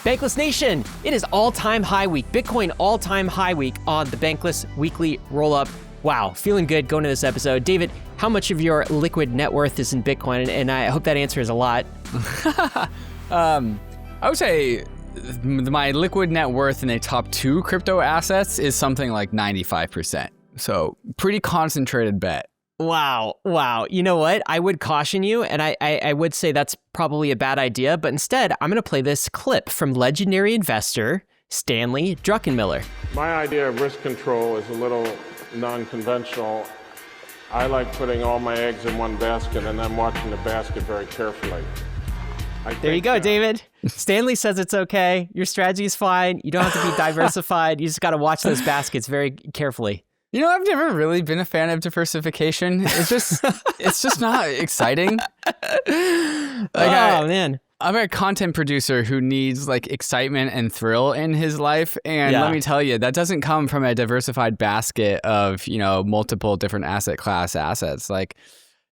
Bankless Nation, it is all-time high week. Bitcoin all-time high week on the Bankless weekly roll-up. Wow, feeling good going to this episode. David, how much of your liquid net worth is in Bitcoin? And I hope that answer is a lot. I would say my liquid net worth in the top 2 crypto assets is something like 95%. So pretty concentrated bet. Wow. You know what? I would caution you, and I would say that's probably a bad idea, but instead, I'm going to play this clip from legendary investor Stanley Druckenmiller. My idea of risk control is a little non-conventional. I like putting all my eggs in one basket and then watching the basket very carefully. There you go, David. Stanley says it's okay. Your strategy is fine. You don't have to be diversified. You just got to watch those baskets very carefully. You know, I've never really been a fan of diversification. It's just not exciting. Man. I'm a content producer who needs like excitement and thrill in his life. And let me tell you, that doesn't come from a diversified basket of, multiple different asset class assets. Like,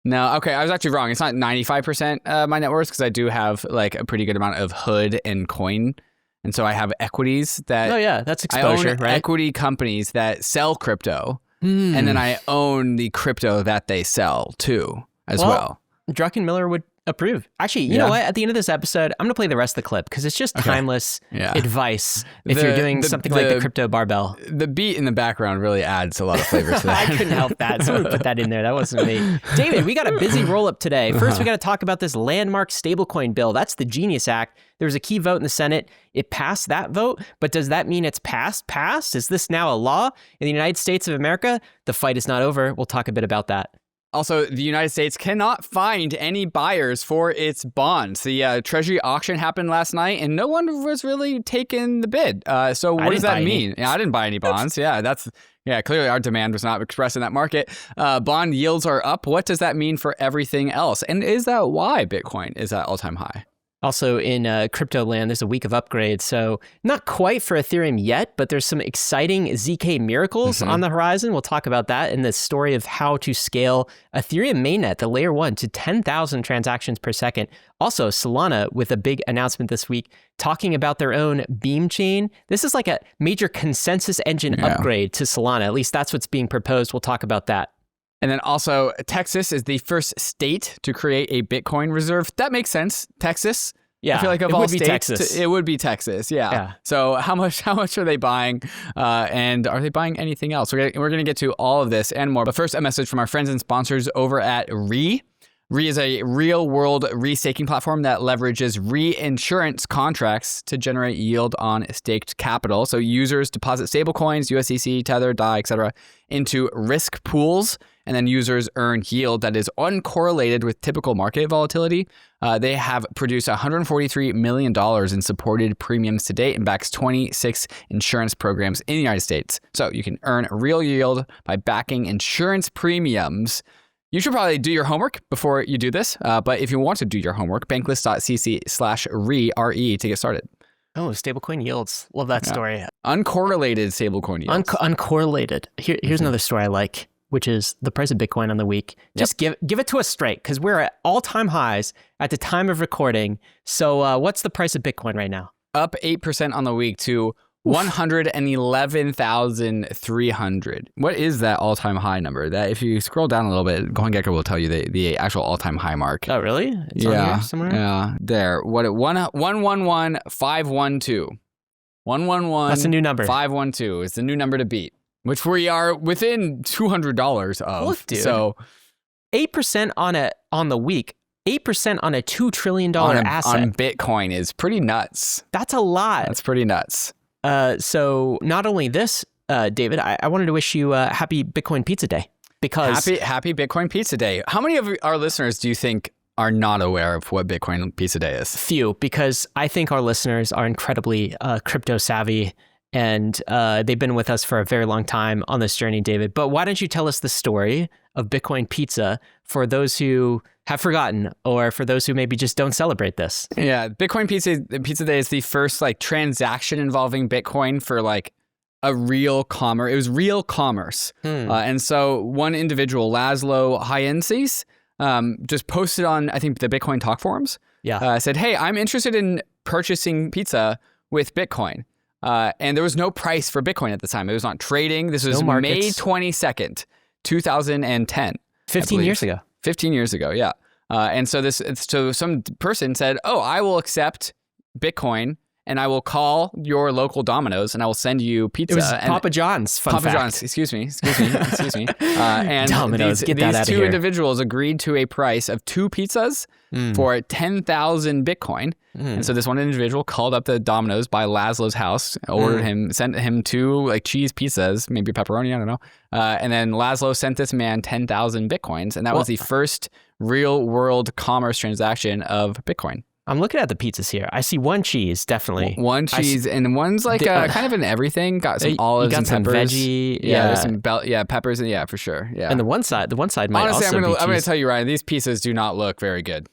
no, okay, I was actually wrong. It's not 95% my net worth because I do have like a pretty good amount of HOOD and coin. And so I have equities that that's exposure, I own right? Equity companies that sell crypto, and then I own the crypto that they sell too, as well. Druckenmiller would approve. Actually, you know what? At the end of this episode, I'm going to play the rest of the clip because it's just timeless advice if you're doing something like the crypto barbell. The beat in the background really adds a lot of flavor to that. I couldn't help that. Someone put that in there. That wasn't me. David, we got a busy roll-up today. First, we got to talk about this landmark stablecoin bill. That's the Genius Act. There was a key vote in the Senate. It passed that vote, but does that mean it's passed? Is this now a law in the United States of America? The fight is not over. We'll talk a bit about that. Also, the United States cannot find any buyers for its bonds. The Treasury auction happened last night, and no one was really taking the bid. So what does that mean? Yeah, I didn't buy any bonds. Clearly our demand was not expressed in that market. Bond yields are up. What does that mean for everything else? And is that why Bitcoin is at all-time high? Also in crypto land, there's a week of upgrades. So not quite for Ethereum yet, but there's some exciting ZK miracles on the horizon. We'll talk about that in the story of how to scale Ethereum mainnet, the layer 1, to 10,000 transactions per second. Also, Solana with a big announcement this week, talking about their own Beam chain. This is like a major consensus engine upgrade to Solana. At least that's what's being proposed. We'll talk about that. And then also, Texas is the first state to create a Bitcoin reserve. That makes sense. Texas. Yeah, I feel like of all states, Texas. It would be Texas. Yeah. So how much are they buying? And are they buying anything else? We're gonna get to all of this and more. But first, a message from our friends and sponsors over at RE. RE is a real-world restaking platform that leverages reinsurance contracts to generate yield on staked capital. So users deposit stablecoins, USDC, Tether, DAI, etc., into risk pools, and then users earn yield that is uncorrelated with typical market volatility. They have produced $143 million in supported premiums to date and backs 26 insurance programs in the United States. So you can earn real yield by backing insurance premiums. You should probably do your homework before you do this. But if you want to do your homework, bankless.cc/RE to get started. Oh, stablecoin yields. Love that story. Uncorrelated stablecoin yields. Uncorrelated. Here's another story I like, which is the price of Bitcoin on the week. Just give it to us straight, because we're at all-time highs at the time of recording. So what's the price of Bitcoin right now? Up 8% on the week to 111,300. What is that all-time high number? That if you scroll down a little bit, CoinGecko will tell you the actual all-time high mark. Oh, really? It's on here somewhere? Yeah, there. 111,512. 111. That's a new number. 512 is the new number to beat, which we are within $200 of. Look, dude. So 8% on the week. 8% on a $2 trillion asset. On Bitcoin is pretty nuts. That's a lot. That's pretty nuts. So not only this, David, I wanted to wish you a happy Bitcoin Pizza Day. Because happy Bitcoin Pizza Day. How many of our listeners do you think are not aware of what Bitcoin Pizza Day is? Few, because I think our listeners are incredibly crypto savvy, and they've been with us for a very long time on this journey, David. But why don't you tell us the story of Bitcoin Pizza for those who have forgotten, or for those who maybe just don't celebrate this? Yeah, Bitcoin Pizza Day is the first like transaction involving Bitcoin for like a real commerce. It was real commerce. And so one individual, Laszlo Hyenses, just posted on, I think, the Bitcoin Talk forums. Yeah. Said, hey, I'm interested in purchasing pizza. with Bitcoin. And there was no price for Bitcoin at the time. It was not trading. This was May 22nd, 2010. 15 years ago. 15 years ago, yeah. And so some person said, oh, I will accept Bitcoin and I will call your local Domino's and I will send you pizza. It was And Papa John's, Papa John's, excuse me. And Domino's, get that out of these two here. individuals agreed to a price of 2 pizzas for 10,000 Bitcoin. And so this one individual called up the Domino's by Laszlo's house, sent him 2 like cheese pizzas, maybe pepperoni, I don't know. And then Laszlo sent this man 10,000 Bitcoins. And that was the first real world commerce transaction of Bitcoin. I'm looking at the pizzas here. I see 1 cheese, definitely. 1 cheese, and one's like kind of an everything. Got some olives and peppers. Veggie, there's some peppers, and for sure. Yeah. And the one side might honestly, also I'm gonna tell you, Ryan, these pizzas do not look very good.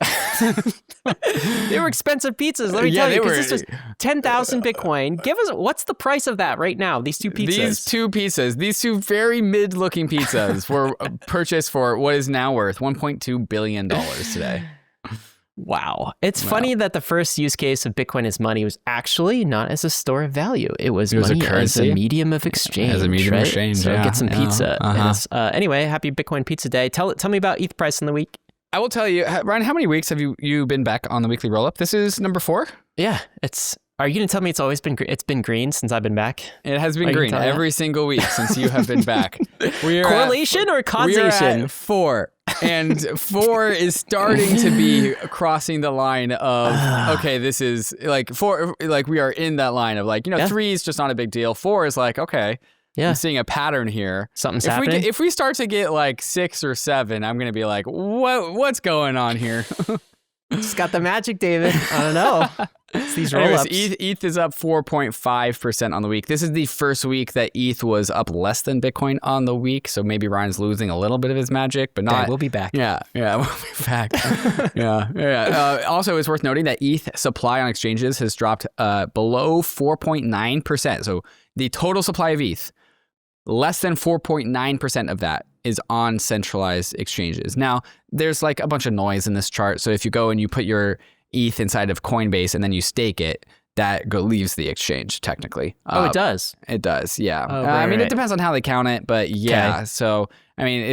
They were expensive pizzas. Let me tell you, because this was 10,000 Bitcoin. Give us what's the price of that right now? These 2 pizzas. These 2 very mid-looking pizzas were purchased for what is now worth $1.2 billion today. Wow. It's funny that the first use case of Bitcoin as money was actually not as a store of value. It was money as a medium of exchange. As a medium of exchange, So get some pizza. Anyway, happy Bitcoin Pizza Day. Tell me about ETH price in the week. I will tell you, Ryan, how many weeks have you been back on the weekly roll-up? This is number 4? Yeah, Are you going to tell me it's been green since I've been back? It has been green every single week since you have been back. Correlation or causation? We are at 4. And 4 is starting to be crossing the line of, okay, this is like 4, like we are in that line of like, 3 is just not a big deal. 4 is like, okay, I'm seeing a pattern here. Something's happening. If we start to get like 6 or 7, I'm going to be like, what's going on here? Just got the magic, David. I don't know. It's these roll-ups. ETH is up 4.5% on the week. This is the first week that ETH was up less than Bitcoin on the week. So maybe Ryan's losing a little bit of his magic, but not. We'll be back. Yeah, we'll be back. yeah. Also, it's worth noting that ETH supply on exchanges has dropped below 4.9%. So the total supply of ETH, less than 4.9% of that is on centralized exchanges. Now, there's like a bunch of noise in this chart. So if you go and you put your ETH inside of Coinbase and then you stake it, that leaves the exchange technically. It does? It does, yeah. Right. It depends on how they count it, but yeah. Okay. So, I mean,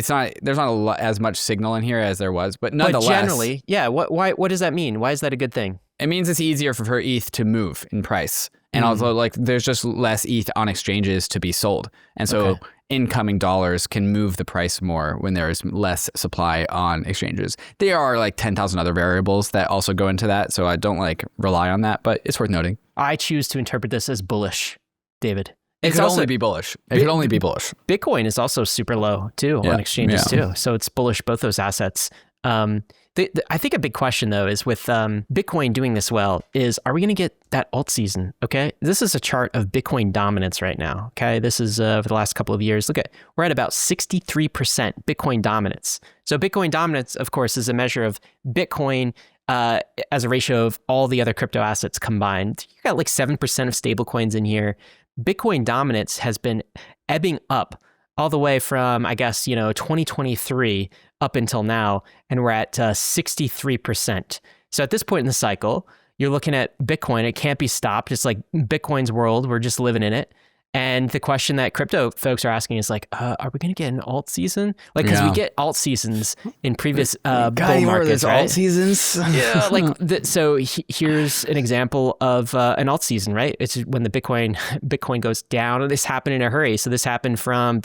there's not as much signal in here as there was, but nonetheless. But generally, yeah, what does that mean? Why is that a good thing? It means it's easier for ETH to move in price. And also, like, there's just less ETH on exchanges to be sold. And so incoming dollars can move the price more when there's less supply on exchanges. There are like 10,000 other variables that also go into that. So I don't rely on that, but it's worth noting. I choose to interpret this as bullish, David. It could only be bullish. It could only be bullish. Bitcoin is also super low too on exchanges too. So it's bullish, both those assets. I think a big question though is with Bitcoin doing this well is, are we going to get that alt season? Okay. This is a chart of Bitcoin dominance right now. Okay. This is for the last couple of years. We're at about 63% Bitcoin dominance. So Bitcoin dominance, of course, is a measure of Bitcoin as a ratio of all the other crypto assets combined. You got like 7% of stablecoins in here. Bitcoin dominance has been ebbing up all the way from, I guess, 2023 up until now, and we're at 63%. So at this point in the cycle, you're looking at Bitcoin. It can't be stopped. It's like Bitcoin's world. We're just living in it. And the question that crypto folks are asking is like, are we going to get an alt season? Like, because we get alt seasons in previous bull markets, right? Alt seasons. Yeah, so here's an example of an alt season, right? It's when the Bitcoin goes down. And this happened in a hurry. So this happened from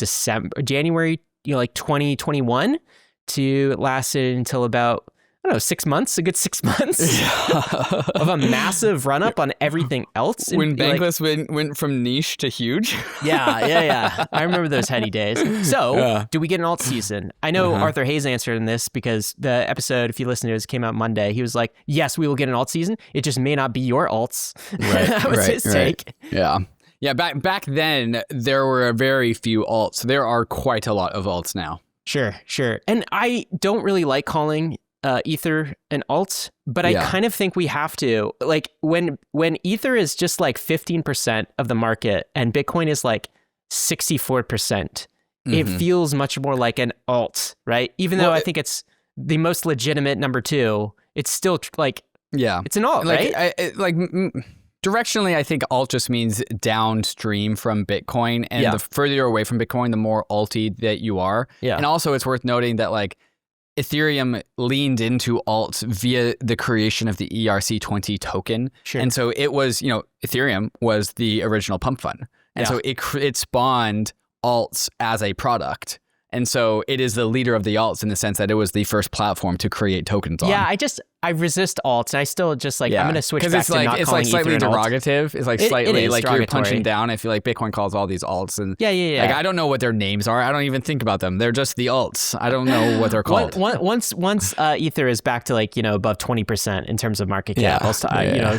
January, 2021 to it lasted until about, I don't know, 6 months, a good 6 months of a massive run up on everything else. When Bankless went from niche to huge. Yeah. I remember those heady days. So do we get an alt season? I know Arthur Hayes answered in this because the episode, if you listen to it, came out Monday. He was like, yes, we will get an alt season. It just may not be your alts. Right, that was his take. Yeah. Yeah, back then, there were very few alts. There are quite a lot of alts now. Sure. And I don't really like calling Ether an alt, but I kind of think we have to. Like when Ether is just like 15% of the market and Bitcoin is like 64%, it feels much more like an alt, right? Even though I think it's the most legitimate number 2, it's still it's an alt, right? Directionally, I think alt just means downstream from Bitcoin, and the further you're away from Bitcoin, the more alty that you are. Yeah. And also, it's worth noting that like Ethereum leaned into alts via the creation of the ERC20 token. Sure. And so it was, Ethereum was the original pump fund. And so it spawned alts as a product. And so it is the leader of the alts in the sense that it was the first platform to create tokens on. Yeah, I resist alts. I still just I'm going to switch back to not it's calling like slightly Ether an alt. derogative. It's like slightly is like you're derogatory. punching down. I feel like Bitcoin calls all these alts. And Yeah. Like, I don't know what their names are. I don't even think about them. They're just the alts. I don't know what they're called. Once Ether is back to above 20% in terms of market cap, I'll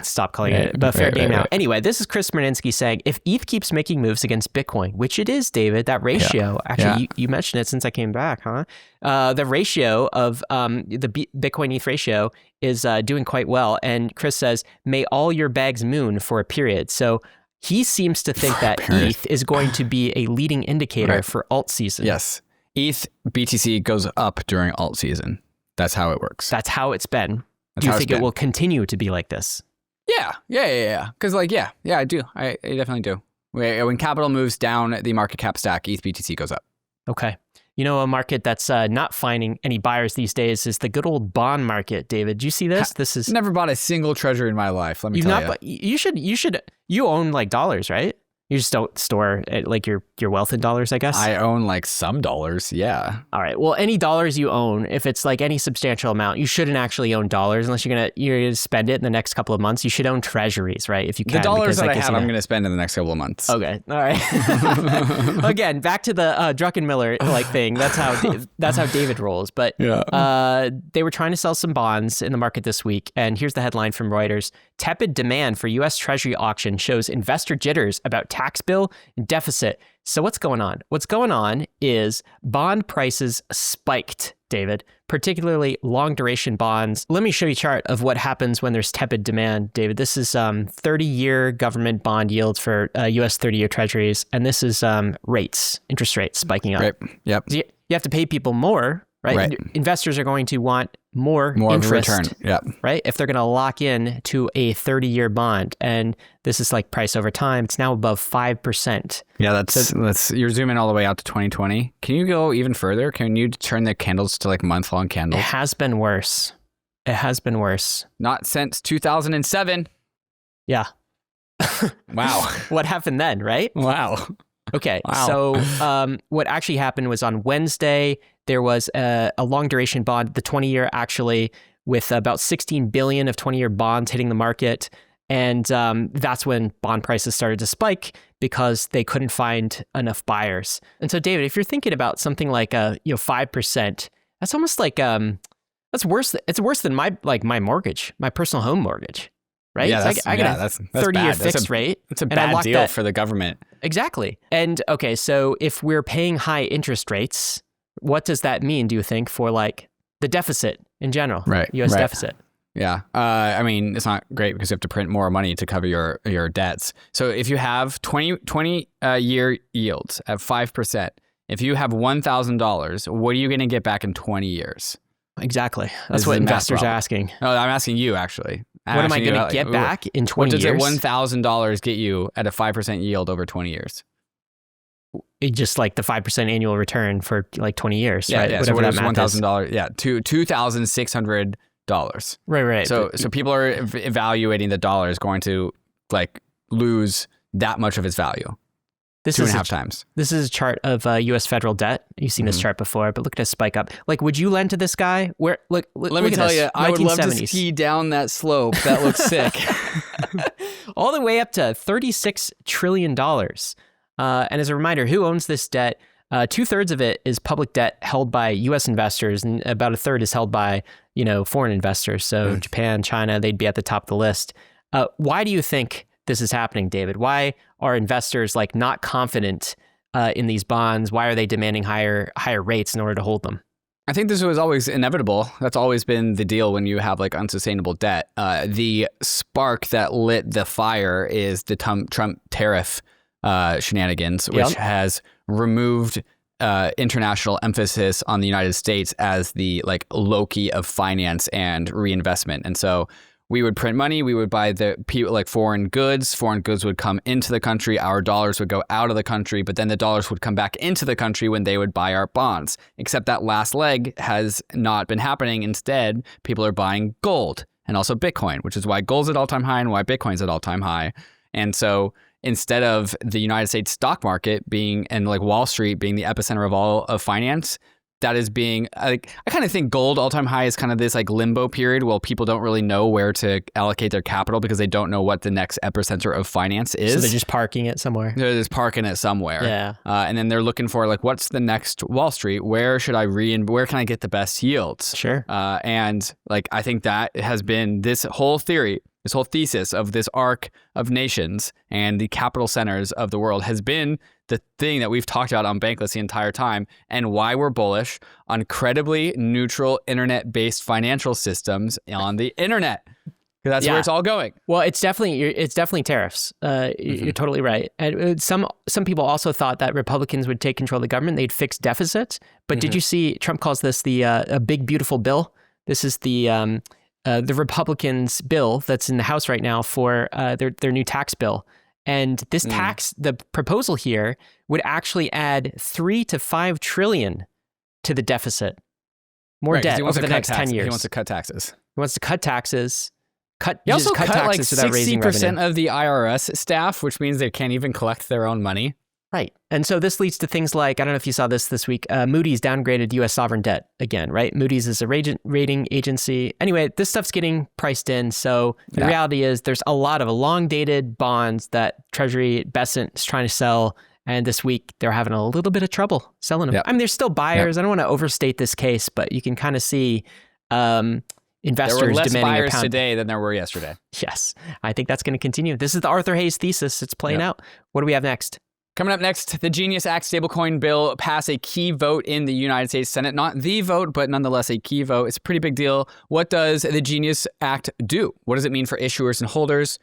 stop calling it. But fair game now. Anyway, this is Chris Smirninsky saying, if ETH keeps making moves against Bitcoin, which it is, David, that ratio, actually, you mentioned it since I came back, huh? The ratio of the Bitcoin ETH ratio is doing quite well. And Chris says, may all your bags moon for a period. So he seems to think that ETH is going to be a leading indicator for alt season. Yes. ETH BTC goes up during alt season. That's how it works. That's how it's been. Do you think it will continue to be like this? Yeah. Because I do. I definitely do. When capital moves down the market cap stack, ETH BTC goes up. Okay. A market that's not finding any buyers these days is the good old bond market, David. Do you see this? This is never bought a single treasury in my life. Let me tell you. You own dollars, right? You just don't store your wealth in dollars, I guess. I own some dollars. Yeah. All right. Well, any dollars you own, if it's any substantial amount, you shouldn't actually own dollars unless you're gonna spend it in the next couple of months. You should own treasuries, right? If you can. The dollars that I have, I'm gonna spend in the next couple of months. Okay. All right. Again, back to the Druckenmiller thing. That's how David rolls. But they were trying to sell some bonds in the market this week, and here's the headline from Reuters: tepid demand for U.S. Treasury auction shows investor jitters about tax bill and deficit. So what's going on? What's going on is bond prices spiked, David, particularly long duration bonds. Let me show you a chart of what happens when there's tepid demand, David. This is 30-year government bond yields for U.S. 30-year treasuries. And this is interest rates spiking up. Right. Yep. So you have to pay people more, right? Investors are going to want more interest, of a return. Yep. Right? If they're going to lock in to a 30-year bond. And this is price over time. It's now above 5%. Yeah, you're zooming all the way out to 2020. Can you go even further? Can you turn the candles to month-long candles? It has been worse. Not since 2007. Yeah. Wow. What happened then, right? Wow. Okay. Wow. So what actually happened was on Wednesday, there was a long duration bond, the 20-year actually, with about 16 billion of 20-year bonds hitting the market. And that's when bond prices started to spike because they couldn't find enough buyers. And so, David, if you're thinking about something like 5%, that's almost that's worse. It's worse than my mortgage, my personal home mortgage, right? Yeah, I got a 30-year fixed rate. It's a bad deal for the government. Exactly. And okay, so if we're paying high interest rates, what does that mean, do you think, for the deficit in general? Right. U.S. deficit. Yeah. I mean, it's not great because you have to print more money to cover your debts. So if you have 20 year yields at 5%, if you have $1,000, what are you going to get back in 20 years? Exactly. That's what investors are asking. No, I'm asking you, actually. What am I going to get back in 20 years? What does $1,000 get you at a 5% yield over 20 years? Just the 5% annual return for 20 years, right? Yeah, Whatever so that math is. $1,000, $2,600. Right. So people are evaluating the dollar is going to lose that much of its value. This 2.5 times. This is a chart of U.S. federal debt. You've seen this chart before, but look at a spike up. Would you lend to this guy? Let me tell you, I would love to ski down that slope. That looks sick. All the way up to $36 trillion. And as a reminder, who owns this debt? 2/3 of it is public debt held by U.S. investors, and about 1/3 is held by foreign investors. So Japan, China, they'd be at the top of the list. Why do you think this is happening, David? Why are investors not confident in these bonds? Why are they demanding higher rates in order to hold them? I think this was always inevitable. That's always been the deal when you have unsustainable debt. The spark that lit the fire is the Trump tariff shenanigans, which has removed international emphasis on the United States as the Loki of finance and reinvestment. And so we would print money, we would buy the people like foreign goods would come into the country, our dollars would go out of the country, but then the dollars would come back into the country when they would buy our bonds. Except that last leg has not been happening. Instead, people are buying gold and also Bitcoin, which is why gold's at all-time high and why Bitcoin's at all-time high. And so instead of the United States stock market being, and like Wall Street being the epicenter of all of finance, that is being, like, I kind of think gold all-time high is kind of this like limbo period where people don't really know where to allocate their capital because they don't know what the next epicenter of finance is. So they're just parking it somewhere. They're just parking it somewhere. Yeah. And then they're looking for like, what's the next Wall Street? Where should I where can I get the best yields? Sure. And like, I think that has been this whole theory, this whole thesis of this arc of nations and the capital centers of the world has been the thing that we've talked about on Bankless the entire time, and why we're bullish on credibly neutral internet-based financial systems on the internet. That's where it's all going. Well, it's definitely tariffs. You're totally right. And some people also thought that Republicans would take control of the government. They'd fix deficits. But did you see Trump calls this the a big beautiful bill? This is the Republicans' bill that's in the House right now for their new tax bill. And this tax, the proposal here would actually add 3 to 5 trillion to the deficit. More debt over the next 10 years. He wants to cut taxes. He wants to cut taxes. He also cut like 60% of the IRS staff, which means they can't even collect their own money. Right. And so this leads to things like, I don't know if you saw this week, Moody's downgraded U.S. sovereign debt again, right? Moody's is a rating agency. Anyway, this stuff's getting priced in. So the reality is there's a lot of long-dated bonds that Treasury Besant is trying to sell. And this week, they're having a little bit of trouble selling them. I mean, there's still buyers. I don't want to overstate this case, but you can kind of see investors there were less demanding buyers today than there were yesterday. Yes. I think that's going to continue. This is the Arthur Hayes thesis. It's playing out. What do we have next? Coming up next, the Genius Act stablecoin bill passed a key vote in the United States Senate. Not the vote, but nonetheless a key vote. It's a pretty big deal. What does the Genius Act do? What does it mean for issuers and holders?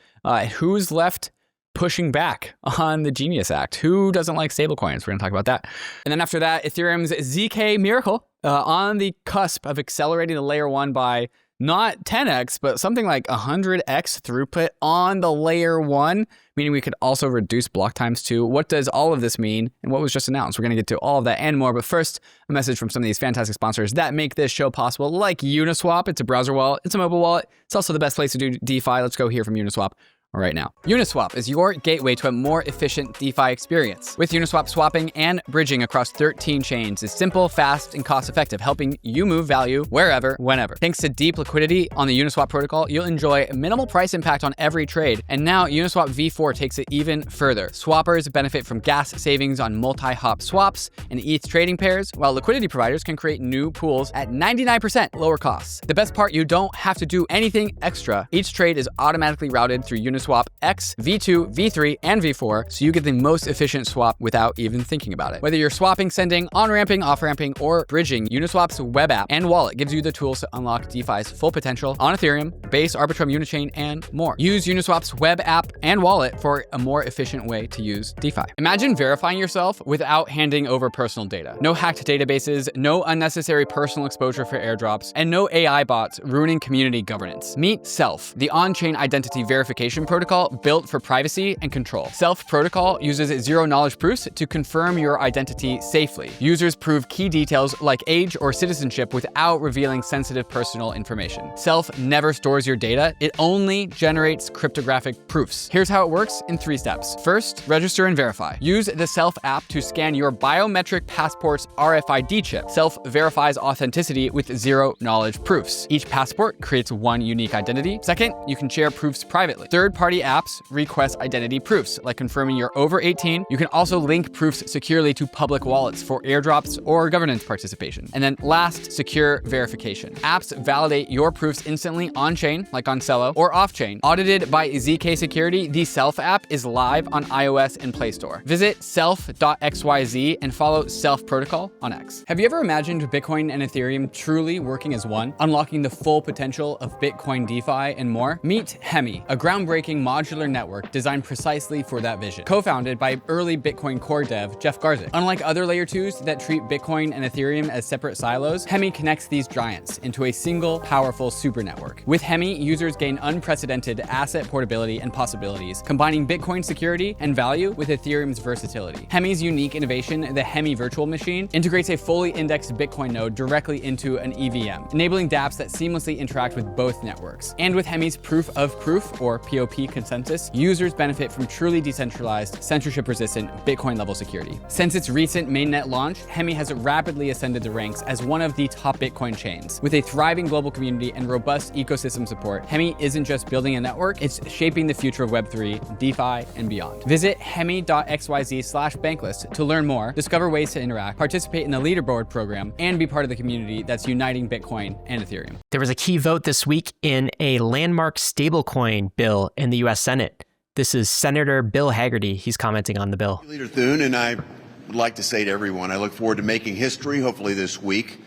Who's left pushing back on the Genius Act? Who doesn't like stablecoins? We're going to talk about that. And then after that, Ethereum's ZK miracle on the cusp of accelerating the layer 1 by not 10x, but something like 100x throughput on the layer 1, meaning we could also reduce block times too. What does all of this mean? And what was just announced? We're going to get to all of that and more. But first, a message from some of these fantastic sponsors that make this show possible, like Uniswap. It's a browser wallet. It's a mobile wallet. It's also the best place to do DeFi. Let's go hear from Uniswap right now. Uniswap is your gateway to a more efficient DeFi experience. With Uniswap, swapping and bridging across 13 chains is simple, fast, and cost-effective, helping you move value wherever, whenever. Thanks to deep liquidity on the Uniswap protocol, you'll enjoy minimal price impact on every trade. And now Uniswap v4 takes it even further. Swappers benefit from gas savings on multi-hop swaps and ETH trading pairs, while liquidity providers can create new pools at 99% lower costs. The best part, you don't have to do anything extra. Each trade is automatically routed through Uniswap X, V2, V3, and V4, so you get the most efficient swap without even thinking about it. Whether you're swapping, sending, on-ramping, off-ramping, or bridging, Uniswap's web app and wallet gives you the tools to unlock DeFi's full potential on Ethereum, Base, Arbitrum, UNICHAIN, and more. Use Uniswap's web app and wallet for a more efficient way to use DeFi. Imagine verifying yourself without handing over personal data. No hacked databases, no unnecessary personal exposure for airdrops, and no AI bots ruining community governance. Meet Self, the on-chain identity verification protocol built for privacy and control. Self protocol uses zero-knowledge proofs to confirm your identity safely. Users prove key details like age or citizenship without revealing sensitive personal information. Self never stores your data. It only generates cryptographic proofs. Here's how it works in 3 steps. First, register and verify. Use the Self app to scan your biometric passport's RFID chip. Self verifies authenticity with zero-knowledge proofs. Each passport creates one unique identity. Second, you can share proofs privately. Third-party apps request identity proofs, like confirming you're over 18. You can also link proofs securely to public wallets for airdrops or governance participation. And then last, secure verification. Apps validate your proofs instantly on-chain, like on CELO, or off-chain. Audited by ZK Security, the Self app is live on iOS and Play Store. Visit self.xyz and follow Self Protocol on X. Have you ever imagined Bitcoin and Ethereum truly working as one, unlocking the full potential of Bitcoin DeFi and more? Meet HEMI, a groundbreaking groundbreaking modular network designed precisely for that vision. Co-founded by early Bitcoin core dev Jeff Garzik. Unlike other layer 2s that treat Bitcoin and Ethereum as separate silos, HEMI connects these giants into a single powerful super network. With HEMI, users gain unprecedented asset portability and possibilities, combining Bitcoin security and value with Ethereum's versatility. HEMI's unique innovation, the HEMI virtual machine, integrates a fully indexed Bitcoin node directly into an EVM, enabling dApps that seamlessly interact with both networks. And with HEMI's proof of proof, or POP consensus, users benefit from truly decentralized, censorship-resistant Bitcoin-level security. Since its recent mainnet launch, HEMI has rapidly ascended the ranks as one of the top Bitcoin chains. With a thriving global community and robust ecosystem support, HEMI isn't just building a network, it's shaping the future of Web3, DeFi, and beyond. Visit hemi.xyz/Bankless to learn more, discover ways to interact, participate in the leaderboard program, and be part of the community that's uniting Bitcoin and Ethereum. There was a key vote this week in a landmark stablecoin bill in the U.S. Senate. This is Senator Bill Hagerty. He's commenting on the bill. Leader Thune, and I would like to say to everyone, I look forward to making history, hopefully this week,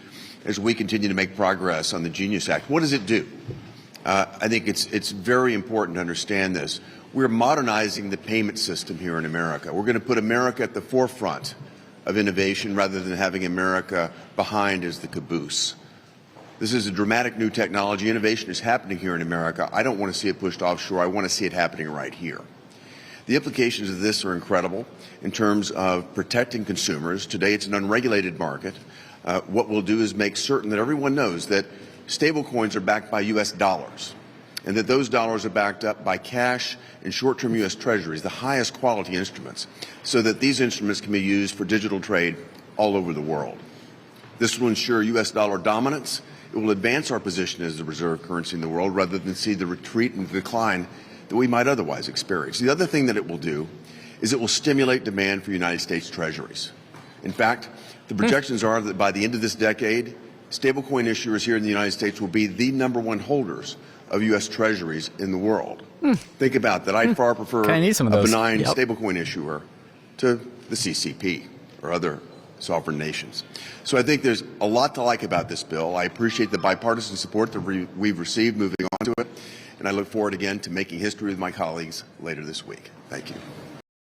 as we continue to make progress on the Genius Act. What does it do? I think it's very important to understand this. We're modernizing the payment system here in America. We're going to put America at the forefront of innovation rather than having America behind as the caboose. This is a dramatic new technology. Innovation is happening here in America. I don't want to see it pushed offshore. I want to see it happening right here. The implications of this are incredible in terms of protecting consumers. Today, it's an unregulated market. What we'll do is make certain that everyone knows that stablecoins are backed by U.S. dollars and that those dollars are backed up by cash and short-term U.S. treasuries, the highest quality instruments, so that these instruments can be used for digital trade all over the world. This will ensure U.S. dollar dominance. It will advance our position as the reserve currency in the world rather than see the retreat and the decline that we might otherwise experience. The other thing that it will do is it will stimulate demand for United States treasuries. In fact, the projections are that by the end of this decade, stablecoin issuers here in the United States will be the #1 holders of U.S. treasuries in the world. Think about that. I'd far prefer a benign stablecoin issuer to the CCP or other sovereign nations. So I think there's a lot to like about this bill. I appreciate the bipartisan support that we've received moving on to it, and I look forward again to making history with my colleagues later this week. Thank you.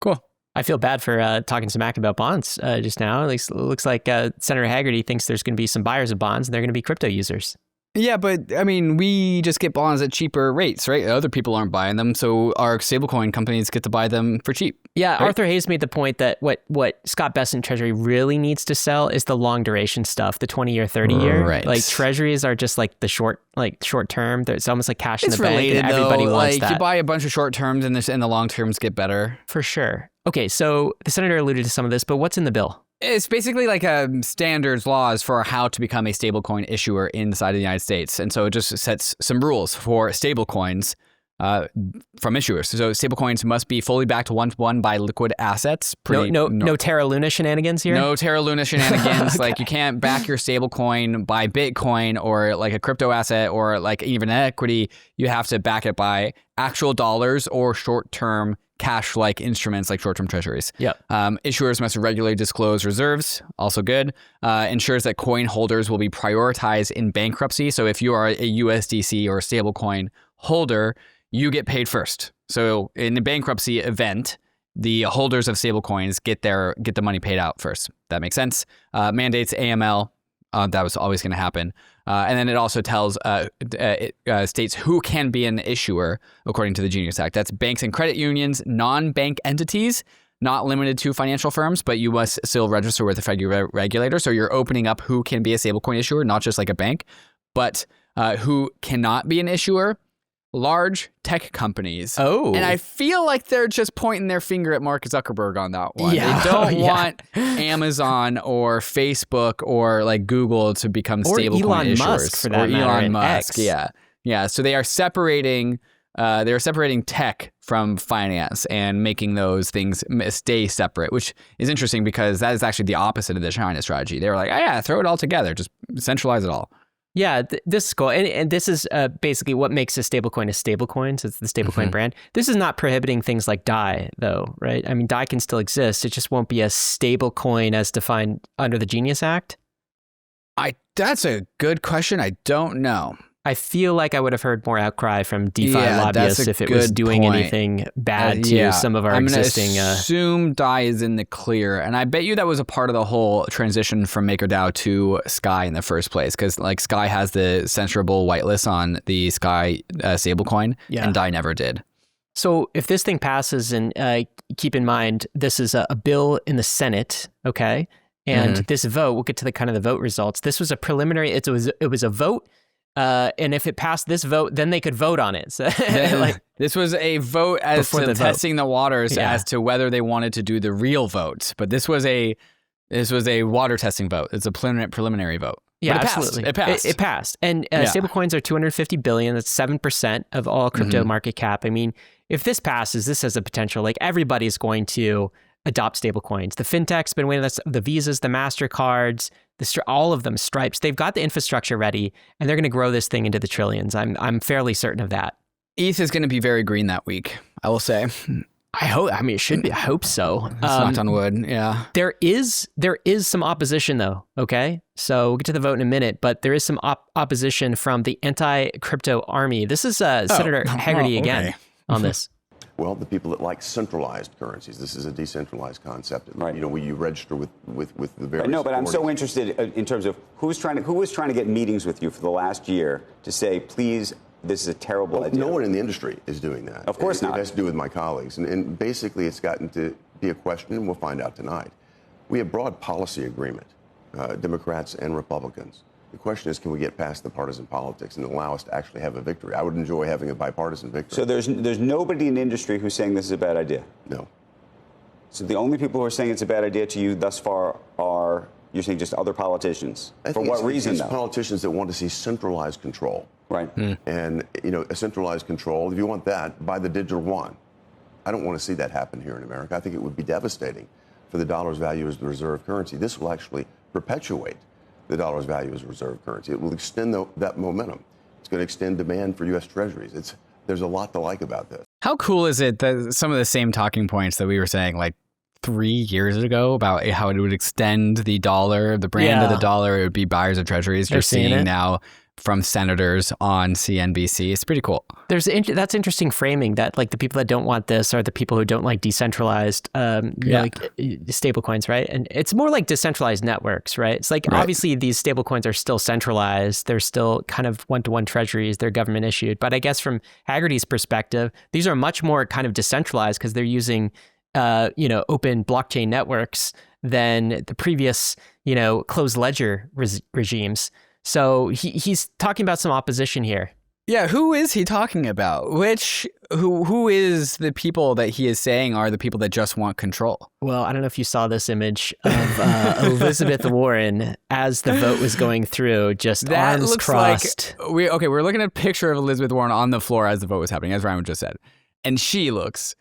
Cool. I feel bad for talking smack about bonds just now. At least it looks like Senator Hagerty thinks there's going to be some buyers of bonds and they're going to be crypto users. Yeah, but I mean, we just get bonds at cheaper rates, right? Other people aren't buying them, so our stablecoin companies get to buy them for cheap. Yeah, right? Arthur Hayes made the point that what Scott Bessent Treasury really needs to sell is the long duration stuff, the 20-year, 30-year. Right. Like treasuries are just like the short term. It's almost like cash in the related, bank, and everybody though. wants like, that. You buy a bunch of short terms, and the long terms get better for sure. Okay, so the senator alluded to some of this, but what's in the bill? It's basically like standards laws for how to become a stablecoin issuer inside of the United States. And so it just sets some rules for stablecoins from issuers. So stablecoins must be fully backed one-to-one by liquid assets. No Terra Luna shenanigans here? No Terra Luna shenanigans. Okay. Like you can't back your stablecoin by Bitcoin or like a crypto asset or like even equity. You have to back it by actual dollars or short-term cash-like instruments like short-term treasuries. Yep. Issuers must regularly disclose reserves, also good. Ensures that coin holders will be prioritized in bankruptcy. So if you are a USDC or a stablecoin holder, you get paid first. So in a bankruptcy event, the holders of stablecoins get the money paid out first. That makes sense. Mandates AML. That was always going to happen. And then it also tells states who can be an issuer according to the Genius Act. That's banks and credit unions, non-bank entities, not limited to financial firms, but you must still register with a federal regulator. So you're opening up who can be a stablecoin issuer, not just like a bank, but who cannot be an issuer. Large tech companies. Oh. And I feel like they're just pointing their finger at Mark Zuckerberg on that one. Yeah. They don't want Amazon or Facebook or like Google to become stablecoin Elon issuers. Musk for that matter. Elon Musk. X. Yeah. So they are separating tech from finance and making those things stay separate, which is interesting because that is actually the opposite of the China strategy. They were like, oh yeah, throw it all together. Just centralize it all. Yeah, this is cool. And this is basically what makes a stablecoin. So it's the stablecoin brand. This is not prohibiting things like DAI, though, right? I mean, DAI can still exist. It just won't be a stablecoin as defined under the Genius Act. That's a good question. I don't know. I feel like I would have heard more outcry from DeFi Yeah, lobbyists that's a if it was good doing point. anything bad to some of our existing. I'm gonna assume DAI is in the clear, and I bet you that was a part of the whole transition from MakerDAO to Sky in the first place, because like Sky has the censorable whitelist on the Sky stablecoin, and DAI never did. So if this thing passes, and keep in mind this is a bill in the Senate, okay, and this vote, we'll get to the kind of the vote results. This was a preliminary. It was a vote. And if it passed this vote, then they could vote on it. So, like, this was a vote as to testing the waters as to whether they wanted to do the real vote. But this was a water testing vote. It's a preliminary vote. Yeah, but absolutely. It passed. It passed. And stablecoins are 250 billion. That's 7% of all crypto market cap. I mean, if this passes, this has a potential. Like everybody's going to adopt stablecoins. The fintechs been waiting. The Visas, the Mastercards. All of them, Stripes, they've got the infrastructure ready, and they're going to grow this thing into the trillions. I'm fairly certain of that. ETH is going to be very green that week, I will say. I hope. I mean, it should be. I hope so. It's knocked on wood. Yeah. There is some opposition, though. Okay, so we'll get to the vote in a minute, but there is some opposition from the anti-crypto army. This is Senator Haggerty again on this. Well, the people that like centralized currencies. This is a decentralized concept. Right. You know, you register with the various. No, but I'm so authorities. interested in terms of who was trying to get meetings with you for the last year to say, please, this is a terrible idea. No one in the industry is doing that. Of course not. It has to do with my colleagues, and basically, it's gotten to be a question, and we'll find out tonight. We have broad policy agreement, Democrats and Republicans. The question is, can we get past the partisan politics and allow us to actually have a victory? I would enjoy having a bipartisan victory. So there's nobody in the industry who's saying this is a bad idea? No. So the only people who are saying it's a bad idea to you thus far are, you're saying, just other politicians? For what reason, it's though? politicians that want to see centralized control. Right. And, you know, a centralized control, if you want that, buy the digital yuan. I don't want to see that happen here in America. I think it would be devastating for the dollar's value as the reserve currency. This will actually perpetuate the dollar's value as a reserve currency. It will extend that momentum. It's going to extend demand for U.S. Treasuries. There's a lot to like about this. How cool is it that some of the same talking points that we were saying like 3 years ago about how it would extend the dollar, the brand of the dollar, it would be buyers of Treasuries. You're seeing now from senators on CNBC. It's pretty cool. That's interesting framing, that like the people that don't want this are the people who don't like decentralized like stable coins, right? And it's more like decentralized networks, right? It's like obviously these stable coins are still centralized. They're still kind of one-to-one treasuries. They're government issued. But I guess from Haggerty's perspective, these are much more kind of decentralized because they're using open blockchain networks than the previous, closed ledger regimes. So he's talking about some opposition here. Yeah, who is he talking about? Who is the people that he is saying are the people that just want control? Well, I don't know if you saw this image of Elizabeth Warren as the vote was going through, just that arms looks crossed. Like we're looking at a picture of Elizabeth Warren on the floor as the vote was happening, as Ryan just said, and she looks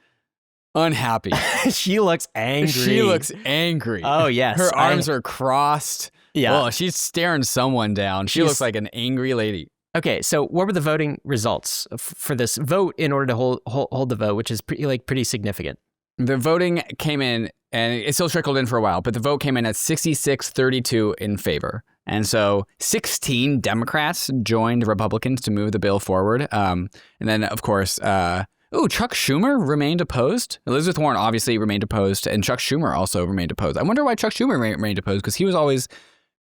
unhappy. She looks angry. She looks angry. Oh yes, her arms are crossed. Yeah. Oh, she's staring someone down. She looks like an angry lady. Okay, so what were the voting results for this vote in order to hold the vote, which is pretty significant? The voting came in, and it still trickled in for a while, but the vote came in at 66-32 in favor. And so 16 Democrats joined Republicans to move the bill forward. And then, of course, Chuck Schumer remained opposed. Elizabeth Warren obviously remained opposed, and Chuck Schumer also remained opposed. I wonder why Chuck Schumer remained opposed, because he was always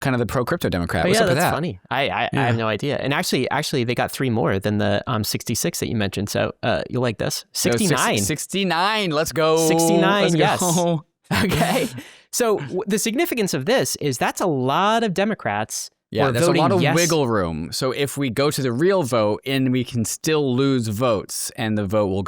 kind of the pro-crypto Democrat. What's up with that? That's funny. I have no idea. And actually, they got 3 more than the 66 that you mentioned. So you'll like this. 69. 69. Let's go. 69, Let's yes. Go. Okay. So the significance of this is that's a lot of Democrats. Yeah, there's a lot of wiggle room. So if we go to the real vote, and we can still lose votes, and the vote will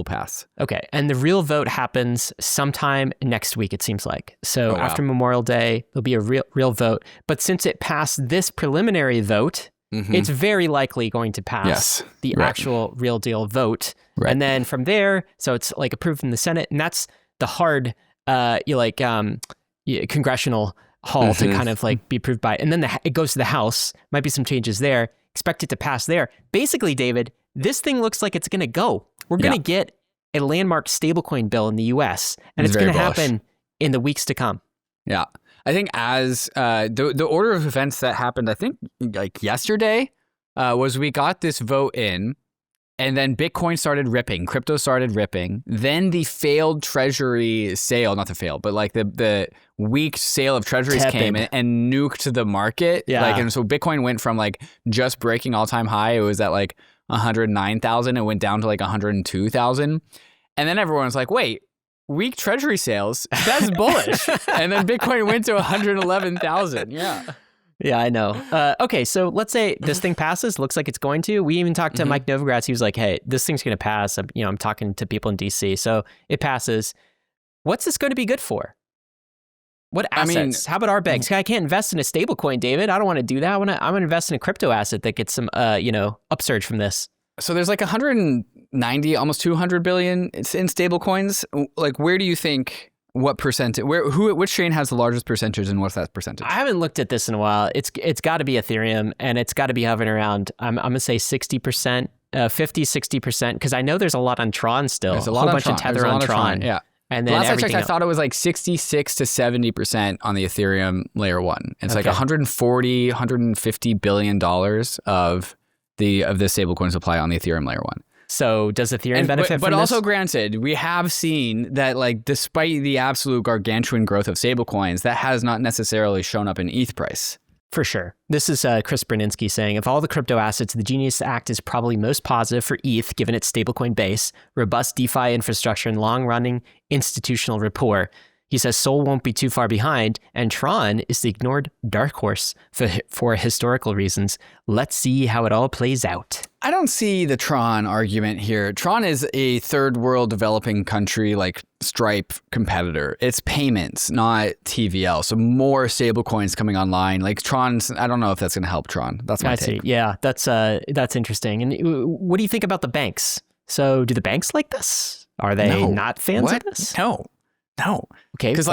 pass. Okay, and the real vote happens sometime next week, it seems like. So after Memorial Day, there'll be a real vote. But since it passed this preliminary vote, it's very likely going to pass the actual real deal vote. Right. And then from there, so it's like approved in the Senate, and that's the hard, congressional hall to kind of like be approved by. And then it goes to the House. Might be some changes there. Expect it to pass there. Basically, David, this thing looks like it's going to go. We're going to get a landmark stablecoin bill in the U.S. and it's going to happen in the weeks to come. Yeah. I think as the order of events that happened, I think like yesterday, was we got this vote in, and then Bitcoin started ripping, crypto started ripping. Then the failed Treasury sale, not the failed, but like the weak sale of Treasuries came in and nuked the market. Yeah. And so Bitcoin went from like just breaking all-time high. It was at like 109,000. It went down to like 102,000. And then everyone's like, wait, weak Treasury sales, that's bullish. And then Bitcoin went to 111,000. Yeah. Yeah, I know. Okay, so let's say this thing passes. Looks like it's going to. We even talked to Mike Novogratz. He was like, "Hey, this thing's going to pass." I'm talking to people in DC, so it passes. What's this going to be good for? What assets? How about our banks? I can't invest in a stablecoin, David. I don't want to do that. I'm going to invest in a crypto asset that gets some, upsurge from this. So there's like 190, almost 200 billion in stablecoins. Like, where do you think? What percentage? Which chain has the largest percentage, and what's that percentage? I haven't looked at this in a while. It's got to be Ethereum, and it's got to be hovering around. I'm gonna say 60%, 50-60%, because I know there's a lot on Tron still. There's a lot bunch of Tether on Tron. Yeah. And then last I checked, I else. thought it was like 66 to 70% on the Ethereum layer 1. It's like 140, 150 billion dollars of the stablecoin supply on the Ethereum layer 1. So does Ethereum benefit from this? But also granted, we have seen that like despite the absolute gargantuan growth of stablecoins, that has not necessarily shown up in ETH price. For sure. This is Chris Braninsky saying, of all the crypto assets, the Genius Act is probably most positive for ETH, given its stablecoin base, robust DeFi infrastructure, and long-running institutional rapport. He says Sol won't be too far behind, and Tron is the ignored dark horse for historical reasons. Let's see how it all plays out. I don't see the Tron argument here. Tron is a third world developing country like Stripe competitor. It's payments, not TVL. So more stable coins coming online. Like Tron's, I don't know if that's going to help Tron. That's my take. Yeah, that's interesting. And what do you think about the banks? So do the banks like this? Are they not fans of this? No. Okay. Because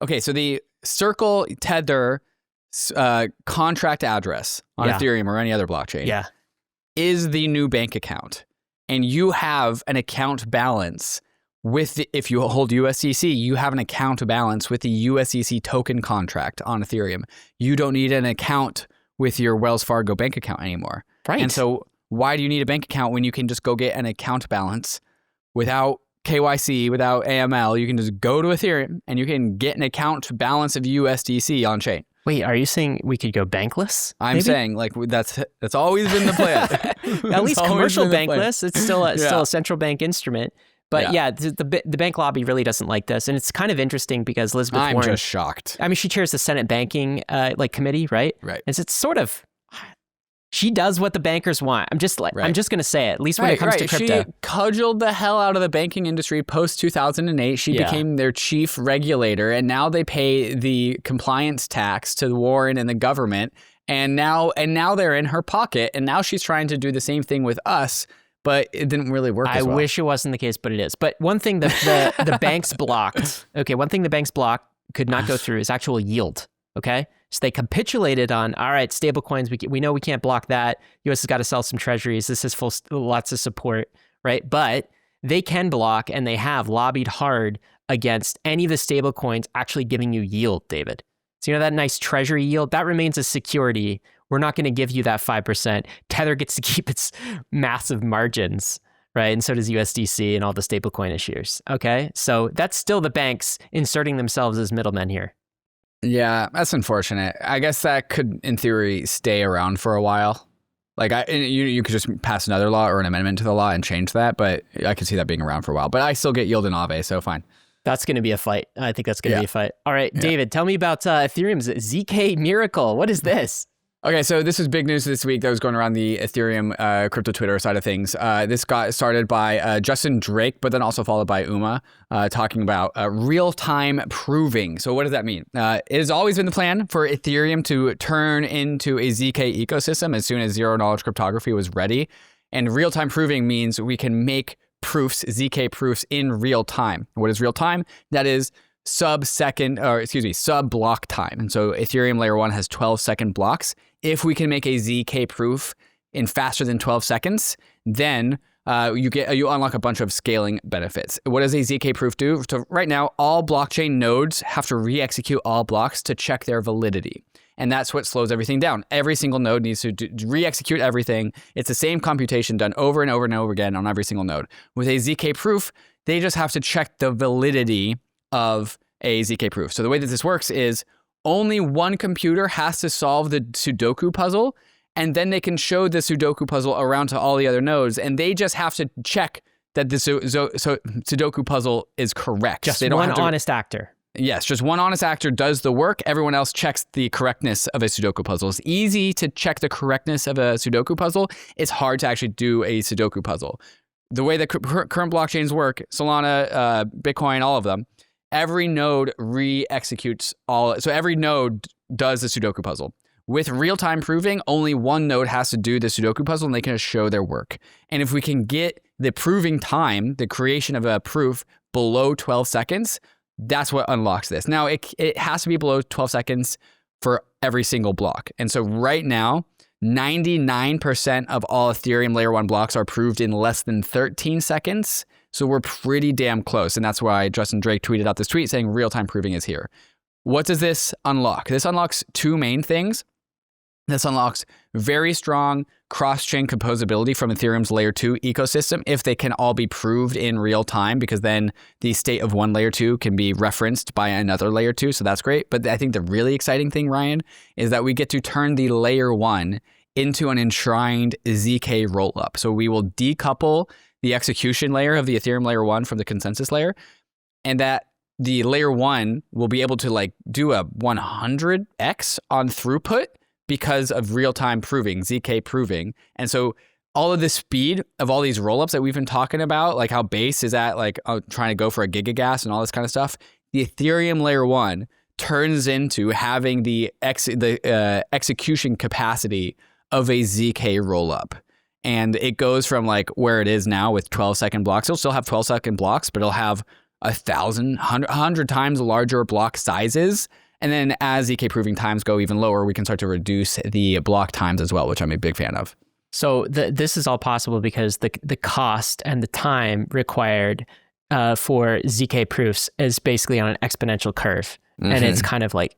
okay. So the Circle Tether contract address on Ethereum or any other blockchain is the new bank account, and you have an account balance with if you hold USDC, you have an account balance with the USDC token contract on Ethereum. You don't need an account with your Wells Fargo bank account anymore. Right. And so why do you need a bank account when you can just go get an account balance without KYC, without AML? You can just go to Ethereum and you can get an account balance of USDC on chain. Wait, are you saying we could go bankless? I'm saying like that's always been the plan. At least commercial bankless. It's still a central bank instrument. But the bank lobby really doesn't like this, and it's kind of interesting because Elizabeth Warren. I'm just shocked. I mean, she chairs the Senate banking committee, right? Right. And it's sort of. She does what the bankers want. I'm just going to say it, at least when it comes to crypto. She cudgeled the hell out of the banking industry post 2008. She became their chief regulator, and now they pay the compliance tax to Warren and the government. And now they're in her pocket, and now she's trying to do the same thing with us, but it didn't really work as well. I wish it wasn't the case, but it is. But one thing that the banks blocked, one thing the banks blocked could not go through is actual yield, okay? So they capitulated on, all right, stable coins, we know we can't block that. US has got to sell some treasuries. This has lots of support, right? But they can block, and they have lobbied hard against any of the stable coins actually giving you yield, David. So that nice treasury yield, that remains a security. We're not going to give you that 5%. Tether gets to keep its massive margins, right? And so does USDC and all the stablecoin issuers, okay? So that's still the banks inserting themselves as middlemen here. Yeah, that's unfortunate. I guess that could, in theory, stay around for a while. Like, you could just pass another law or an amendment to the law and change that, but I could see that being around for a while. But I still get yield in Aave, so fine. That's going to be a fight. I think that's going to be a fight. All right, David, tell me about Ethereum's ZK miracle. What is this? Okay, so this is big news this week that was going around the Ethereum crypto Twitter side of things. This got started by Justin Drake, but then also followed by Uma, talking about real-time proving. So what does that mean? It has always been the plan for Ethereum to turn into a ZK ecosystem as soon as zero-knowledge cryptography was ready. And real-time proving means we can make proofs, ZK proofs, in real time. What is real time? That is sub-block time. And so Ethereum layer 1 has 12-second blocks. If we can make a ZK proof in faster than 12 seconds, then you unlock a bunch of scaling benefits. What does a ZK proof do? So right now, all blockchain nodes have to re-execute all blocks to check their validity. And that's what slows everything down. Every single node needs to re-execute everything. It's the same computation done over and over and over again on every single node. With a ZK proof, they just have to check the validity of a ZK proof. So the way that this works is only one computer has to solve the Sudoku puzzle, and then they can show the Sudoku puzzle around to all the other nodes, and they just have to check that the Sudoku puzzle is correct. Just one honest actor. Yes, just one honest actor does the work. Everyone else checks the correctness of a Sudoku puzzle. It's easy to check the correctness of a Sudoku puzzle. It's hard to actually do a Sudoku puzzle. The way that current blockchains work, Solana, Bitcoin, all of them, every node re-executes so every node does the Sudoku puzzle. With real-time proving, only one node has to do the Sudoku puzzle and they can just show their work. And if we can get the proving time, the creation of a proof, below 12 seconds, that's what unlocks this. Now, it has to be below 12 seconds for every single block. And so right now, 99% of all Ethereum layer 1 blocks are proved in less than 13 seconds. So we're pretty damn close. And that's why Justin Drake tweeted out this tweet saying real-time proving is here. What does this unlock? This unlocks two main things. This unlocks very strong cross-chain composability from Ethereum's layer 2 ecosystem if they can all be proved in real time, because then the state of one layer 2 can be referenced by another layer 2. So that's great. But I think the really exciting thing, Ryan, is that we get to turn the layer 1 into an enshrined ZK rollup. So we will decouple the execution layer of the Ethereum layer 1 from the consensus layer, and that the layer 1 will be able to like do a 100x on throughput because of real-time proving, ZK proving. And so all of the speed of all these rollups that we've been talking about, like how Base is at like trying to go for a gigagas and all this kind of stuff, the Ethereum layer 1 turns into having the execution capacity of a ZK rollup. And it goes from like where it is now with 12-second blocks. It'll still have 12-second blocks, but it'll have 100 times larger block sizes. And then as ZK proving times go even lower, we can start to reduce the block times as well, which I'm a big fan of. So this is all possible because the cost and the time required for ZK proofs is basically on an exponential curve. Mm-hmm. And it's kind of like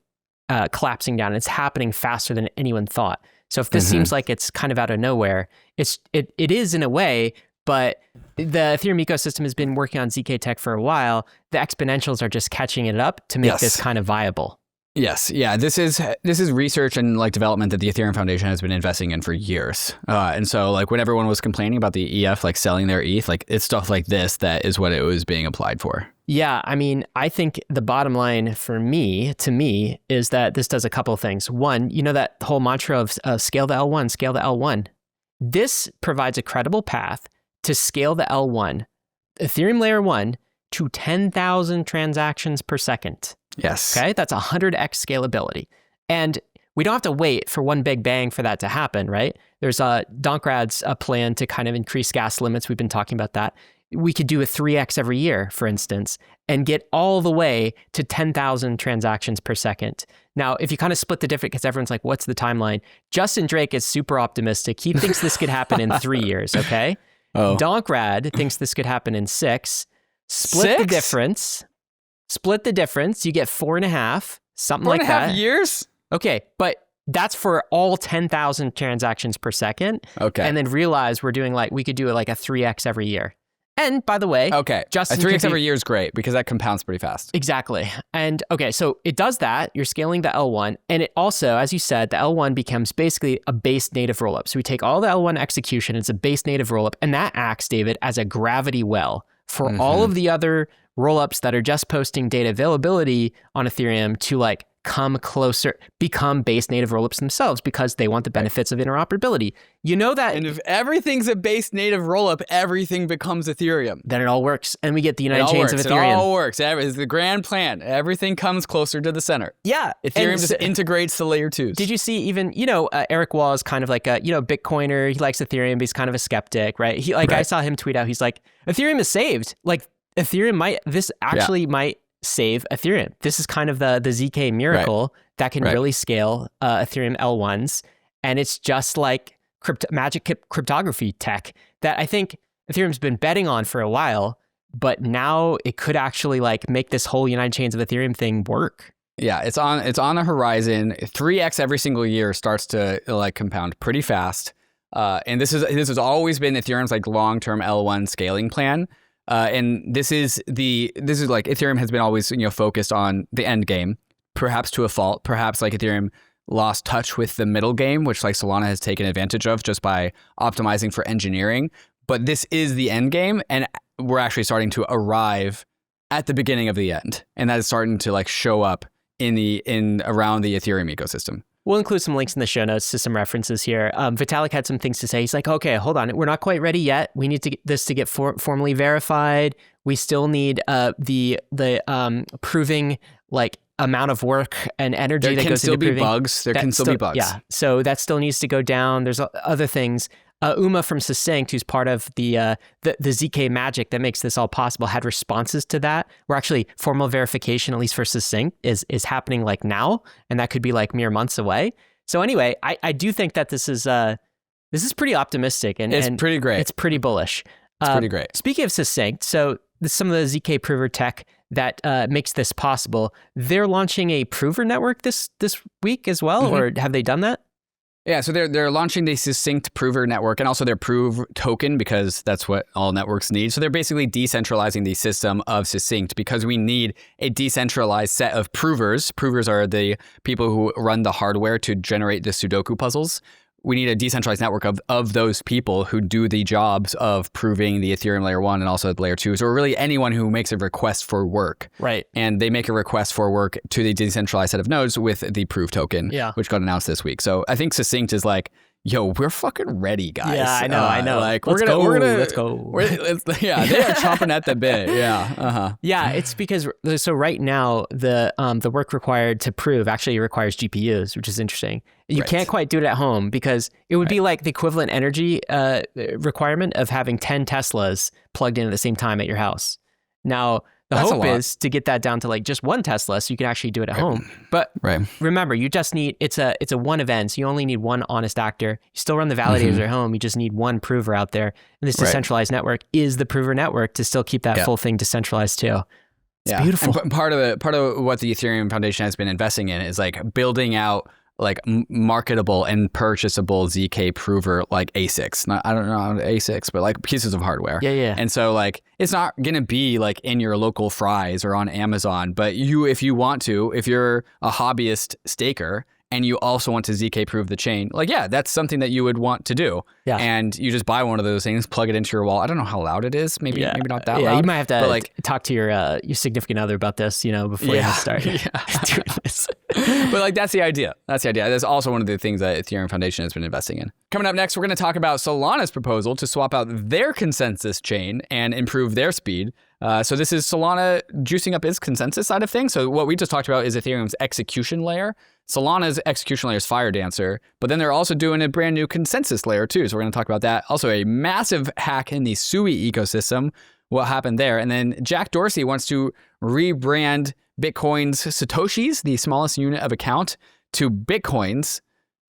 collapsing down. It's happening faster than anyone thought. So if this seems like it's kind of out of nowhere, it is in a way, but the Ethereum ecosystem has been working on ZK tech for a while. The exponentials are just catching it up to make this kind of viable. Yes. Yeah. This is research and like development that the Ethereum Foundation has been investing in for years. And so like when everyone was complaining about the EF, like selling their ETH, like it's stuff like this that is what it was being applied for. Yeah. I mean, I think the bottom line to me, is that this does a couple of things. One, you know, that whole mantra of scale the L1, scale the L1. This provides a credible path to scale the L1, Ethereum layer 1, to 10,000 transactions per second. Yes. Okay, that's 100x scalability. And we don't have to wait for one big bang for that to happen, right? There's Donkrad's plan to kind of increase gas limits. We've been talking about that. We could do a 3x every year, for instance, and get all the way to 10,000 transactions per second. Now, if you kind of split the difference, because everyone's like, what's the timeline? Justin Drake is super optimistic. He thinks this could happen in 3 years, okay? Oh. Donkrad thinks this could happen in 6. Split the difference. Split the difference, you get 4.5, something like that. 4.5 years? Okay, but that's for all 10,000 transactions per second. Okay. And then realize we're doing we could do like a 3x every year. And by the way, Justin, a 3x every year is great because that compounds pretty fast. Exactly. And okay, so it does that. You're scaling the L1. And it also, as you said, the L1 becomes basically a base native rollup. So we take all the L1 execution, it's a base native rollup, and that acts, David, as a gravity well for all of the other rollups that are just posting data availability on Ethereum to like come closer, become base native rollups themselves because they want the benefits of interoperability. You know that. And if everything's a base native rollup, everything becomes Ethereum. Then it all works. And we get the United Chains of Ethereum. It all works. It's the grand plan. Everything comes closer to the center. Yeah. Ethereum just integrates to layer 2s. Did you see even, Eric Wall is kind of like a, Bitcoiner. He likes Ethereum, but he's kind of a skeptic, right? I saw him tweet out, he's like, Ethereum is saved. Like Ethereum might save Ethereum. This is kind of the ZK miracle that can really scale Ethereum L1s. And it's just like magic cryptography tech that I think Ethereum's been betting on for a while, but now it could actually like make this whole United Chains of Ethereum thing work. Yeah, it's on the horizon. 3x every single year starts to like compound pretty fast. And this has always been Ethereum's like long-term L1 scaling plan. And this is like Ethereum has been always, focused on the end game, perhaps to a fault. Perhaps like Ethereum lost touch with the middle game, which like Solana has taken advantage of just by optimizing for engineering. But this is the end game, and we're actually starting to arrive at the beginning of the end, and that is starting to like show up in around the Ethereum ecosystem. We'll include some links in the show notes to some references here. Vitalik had some things to say. He's like, okay, hold on. We're not quite ready yet. We need to get this to get formally verified. We still need the proving like amount of work and energy that goes into proving. There can still be bugs. Yeah. So that still needs to go down. There's other things. Uma from Succinct, who's part of the ZK magic that makes this all possible, had responses to that. Where actually formal verification, at least for Succinct, is happening like now, and that could be like mere months away. So anyway, I do think that this is pretty optimistic and it's pretty great. It's pretty bullish. It's pretty great. Speaking of Succinct, so some of the ZK prover tech that makes this possible, they're launching a prover network this week as well, or have they done that? Yeah, so they're launching the Succinct Prover network and also their Prove token, because that's what all networks need. So they're basically decentralizing the system of Succinct because we need a decentralized set of provers. Provers are the people who run the hardware to generate the Sudoku puzzles. We need a decentralized network of those people who do the jobs of proving the Ethereum layer 1 and also layer 2. So really anyone who makes a request for work. Right. And they make a request for work to the decentralized set of nodes with the Prove token, which got announced this week. So I think Succinct is like, yo, we're fucking ready, guys. Yeah, I know. Like let's go. They are chomping at the bit. Yeah. Yeah, it's because so right now the work required to prove actually requires GPUs, which is interesting. You can't quite do it at home because it would be like the equivalent energy requirement of having 10 Teslas plugged in at the same time at your house. Now, the hope is to get that down to like just one Tesla so you can actually do it at home. But remember, you just need, it's a one event, so you only need one honest actor. You still run the validators at home, you just need one prover out there. And this decentralized network is the prover network to still keep that full thing decentralized too. It's beautiful. And part of what the Ethereum Foundation has been investing in is like building out like marketable and purchasable ZK prover like ASICs. I don't know ASICs, but like pieces of hardware. Yeah. And so like it's not gonna be like in your local FRAX or on Amazon, but if you want to, if you're a hobbyist staker and you also want to ZK prove the chain, like, yeah, that's something that you would want to do. Yeah. And you just buy one of those things, plug it into your wall. I don't know how loud it is. Maybe not that loud. Yeah, you might have to like talk to your significant other about this, before you start doing this. But like, that's the idea. That's also one of the things that Ethereum Foundation has been investing in. Coming up next, we're going to talk about Solana's proposal to swap out their consensus chain and improve their speed. So this is Solana juicing up its consensus side of things. So what we just talked about is Ethereum's execution layer. Solana's execution layer is Fire Dancer, but then they're also doing a brand new consensus layer too. So we're going to talk about that. Also a massive hack in the Sui ecosystem, what happened there. And then Jack Dorsey wants to rebrand Bitcoin's Satoshis, the smallest unit of account, to Bitcoins.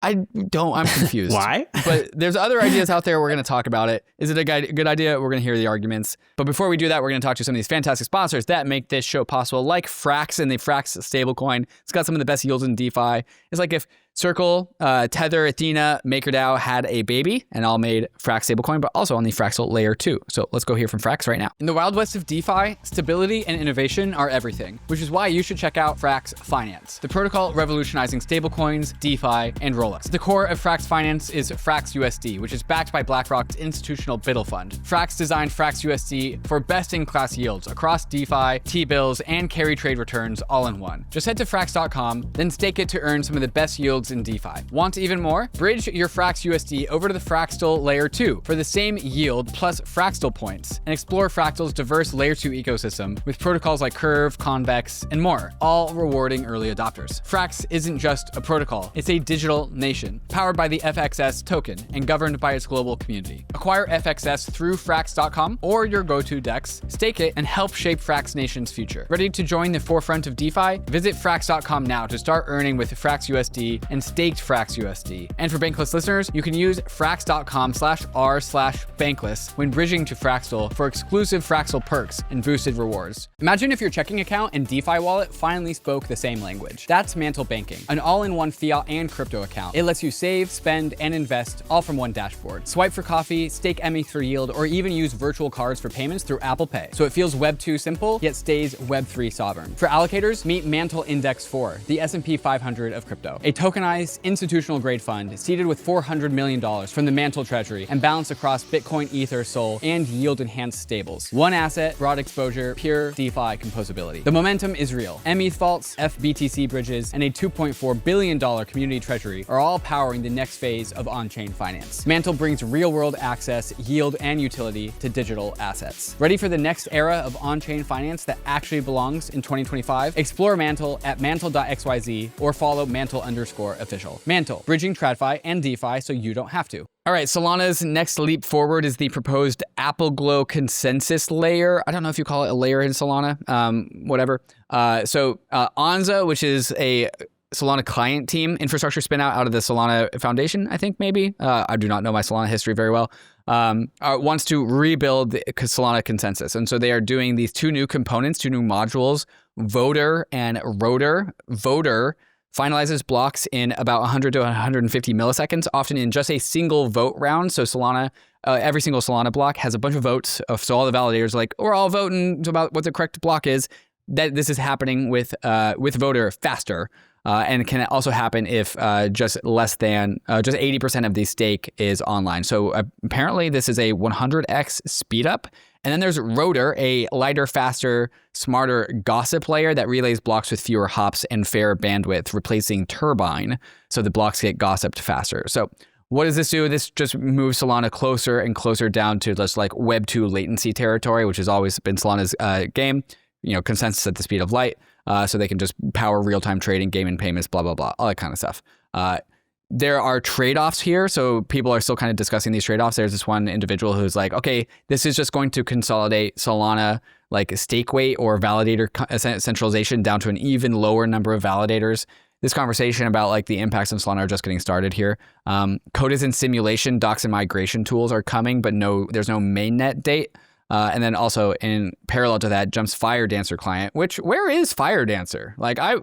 I'm confused. Why? But there's other ideas out there. We're going to talk about it. Is it a good idea? We're going to hear the arguments. But before we do that, we're going to talk to some of these fantastic sponsors that make this show possible, like FRAX and the FRAX stablecoin. It's got some of the best yields in DeFi. It's like if Circle, Tether, Athena, MakerDAO had a baby and all made FRAX stablecoin, but also on the Fraxel layer 2. So let's go hear from FRAX right now. In the wild west of DeFi, stability and innovation are everything, which is why you should check out FRAX Finance, the protocol revolutionizing stablecoins, DeFi, and rollups. The core of FRAX Finance is FRAX USD, which is backed by BlackRock's institutional BUIDL fund. FRAX designed FRAX USD for best-in-class yields across DeFi, T-bills, and carry trade returns all in one. Just head to frax.com, then stake it to earn some of the best yields in DeFi. Want even more? Bridge your FRAX USD over to the Fraxtal Layer 2 for the same yield plus Fraxtal points, and explore Fractal's diverse Layer 2 ecosystem with protocols like Curve, Convex, and more, all rewarding early adopters. FRAX isn't just a protocol, it's a digital nation, powered by the FXS token and governed by its global community. Acquire FXS through frax.com or your go-to DEX, stake it, and help shape Frax Nation's future. Ready to join the forefront of DeFi? Visit frax.com now to start earning with FRAX USD and staked FRAX USD. And for Bankless listeners, you can use frax.com/r/Bankless when bridging to Fraxel for exclusive Fraxel perks and boosted rewards. Imagine if your checking account and DeFi wallet finally spoke the same language. That's MANTLE Banking, an all-in-one fiat and crypto account. It lets you save, spend, and invest all from one dashboard. Swipe for coffee, stake ETH for yield, or even use virtual cards for payments through Apple Pay. So it feels Web 2 simple, yet stays Web 3 sovereign. For allocators, meet MANTLE Index 4, the S&P 500 of crypto. A tokenized, institutional-grade fund seeded with $400 million from the MANTLE Treasury and balanced across Bitcoin, Ether, Sol, and yield-enhanced stables. One asset, broad exposure, pure DeFi composability. The momentum is real. METH vaults, FBTC bridges, and a $2.4 billion community treasury are all powering the next phase of on-chain finance. MANTLE brings real-world access, yield, and utility to digital assets. Ready for the next era of on-chain finance that actually belongs in 2025? Explore MANTLE at mantle.xyz or follow mantle_official. MANTLE, bridging TradFi and DeFi so you don't have to. All right, Solana's next leap forward is the proposed Alpenglow consensus layer. I don't know if you call it a layer in Solana, whatever. Anza, which is a Solana client team infrastructure spin out of the Solana Foundation, I think maybe. I do not know my Solana history very well. Wants to rebuild the Solana consensus. And so they are doing these two new components, two new modules, Voter and Rotor. Voter finalizes blocks in about 100 to 150 milliseconds, often in just a single vote round. So Solana, every single Solana block has a bunch of votes. So all the validators are like, we're all voting about what the correct block is. That this is happening with Voter faster. And can also happen if just 80% of the stake is online. So apparently this is a 100x speed up. And then there's Rotor, a lighter, faster, smarter gossip layer that relays blocks with fewer hops and fair bandwidth, replacing Turbine. So the blocks get gossiped faster. So what does this do? This just moves Solana closer and closer down to just like Web 2 latency territory, which has always been Solana's game. Consensus at the speed of light. So they can just power real-time trading, game and payments, blah, blah, blah, all that kind of stuff. There are trade-offs here. So people are still kind of discussing these trade-offs. There's this one individual who's like, okay, this is just going to consolidate Solana like stake weight or validator centralization down to an even lower number of validators. This conversation about like the impacts on Solana are just getting started here. Code is in simulation, docs and migration tools are coming, but there's no mainnet date. And then also in parallel to that jumps FireDancer client, where is FireDancer? Like I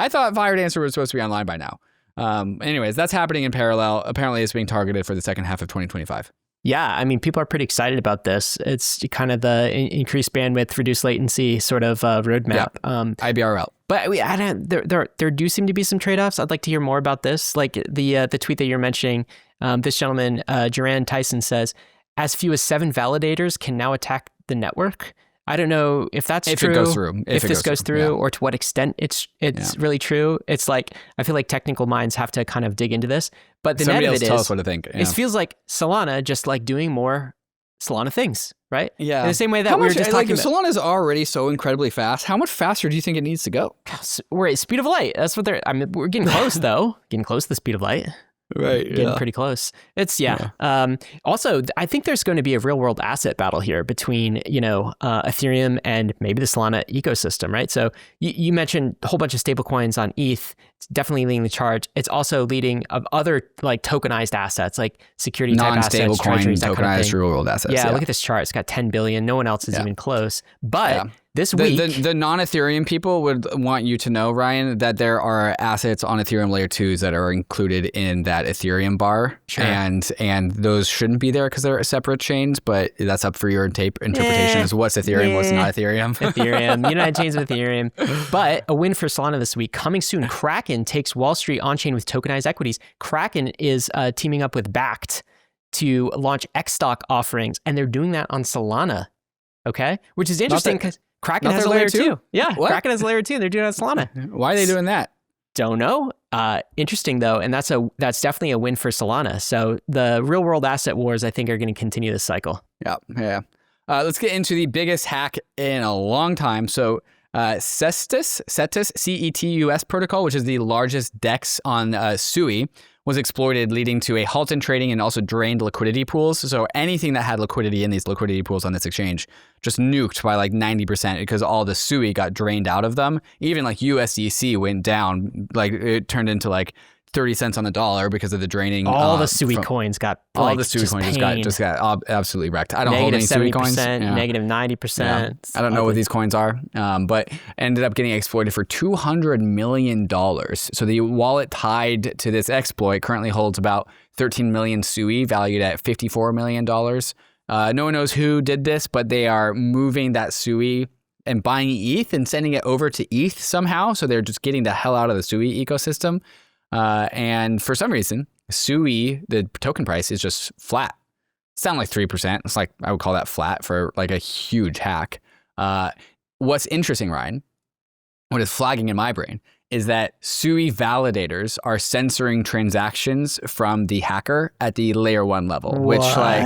thought FireDancer was supposed to be online by now. Anyways, that's happening in parallel. Apparently it's being targeted for the second half of 2025. Yeah, I mean, people are pretty excited about this. It's kind of the increased bandwidth, reduced latency sort of roadmap. Yeah. IBRL. But there do seem to be some trade-offs. I'd like to hear more about this. Like the tweet that you're mentioning, this gentleman, Duran Tyson, says, as few as 7 validators can now attack the network. I don't know if that's true. If it goes through. If this goes through, yeah. Or to what extent it's really true. It's like, I feel like technical minds have to kind of dig into this. But the net of it is, tell us what to think. Yeah. It feels like Solana just like doing more Solana things, right? Yeah. In the same way that we were just talking about. Solana's already so incredibly fast. How much faster do you think it needs to go? We're at speed of light. That's what we're getting close though. Getting close to the speed of light. Right. Getting pretty close. It's also, I think there's going to be a real world asset battle here between, Ethereum and maybe the Solana ecosystem, right? So you mentioned a whole bunch of stablecoins on ETH. It's definitely leading the charge. It's also leading of other like tokenized assets, like security type assets, treasuries, that tokenized kind of thing. Real world assets. Yeah, look at this chart. It's got 10 billion. No one else is even close. But this week, the non-Ethereum people would want you to know, Ryan, that there are assets on Ethereum layer 2s that are included in that Ethereum bar. Sure. And those shouldn't be there because they're separate chains, but that's up for your interpretation as what's Ethereum, what's not Ethereum. Ethereum, United Chains of Ethereum. But a win for Solana this week. Coming soon, Kraken takes Wall Street on-chain with tokenized equities. Kraken is teaming up with Bakkt to launch X stock offerings, and they're doing that on Solana. Okay, which is interesting because Kraken has a layer 2. Yeah, what? Kraken has a layer 2. They're doing it on Solana. Why are they doing that? Don't know. Interesting though, and that's definitely a win for Solana. So the real world asset wars, I think, are going to continue this cycle. Yeah. Let's get into the biggest hack in a long time. So Cetus, CETUS protocol, which is the largest DEX on Sui, was exploited, leading to a halt in trading and also drained liquidity pools. So anything that had liquidity in these liquidity pools on this exchange just nuked by like 90% because all the Sui got drained out of them. Even like USDC went down, like it turned into like 30 cents on the dollar because of the draining. All the Sui coins got all the Sui coins just got absolutely wrecked. I don't hold any Sui coins. Negative 90%. Yeah. I don't know what these coins are, but ended up getting exploited for $200 million. So the wallet tied to this exploit currently holds about 13 million Sui, valued at $54 million. No one knows who did this, but they are moving that Sui and buying ETH and sending it over to ETH somehow. So they're just getting the hell out of the Sui ecosystem. And for some reason, Sui, the token price is just flat. It's down like 3%. It's like, I would call that flat for like a huge hack. What's interesting, Ryan, what is flagging in my brain is that Sui validators are censoring transactions from the hacker at the layer 1 level. What? Which like,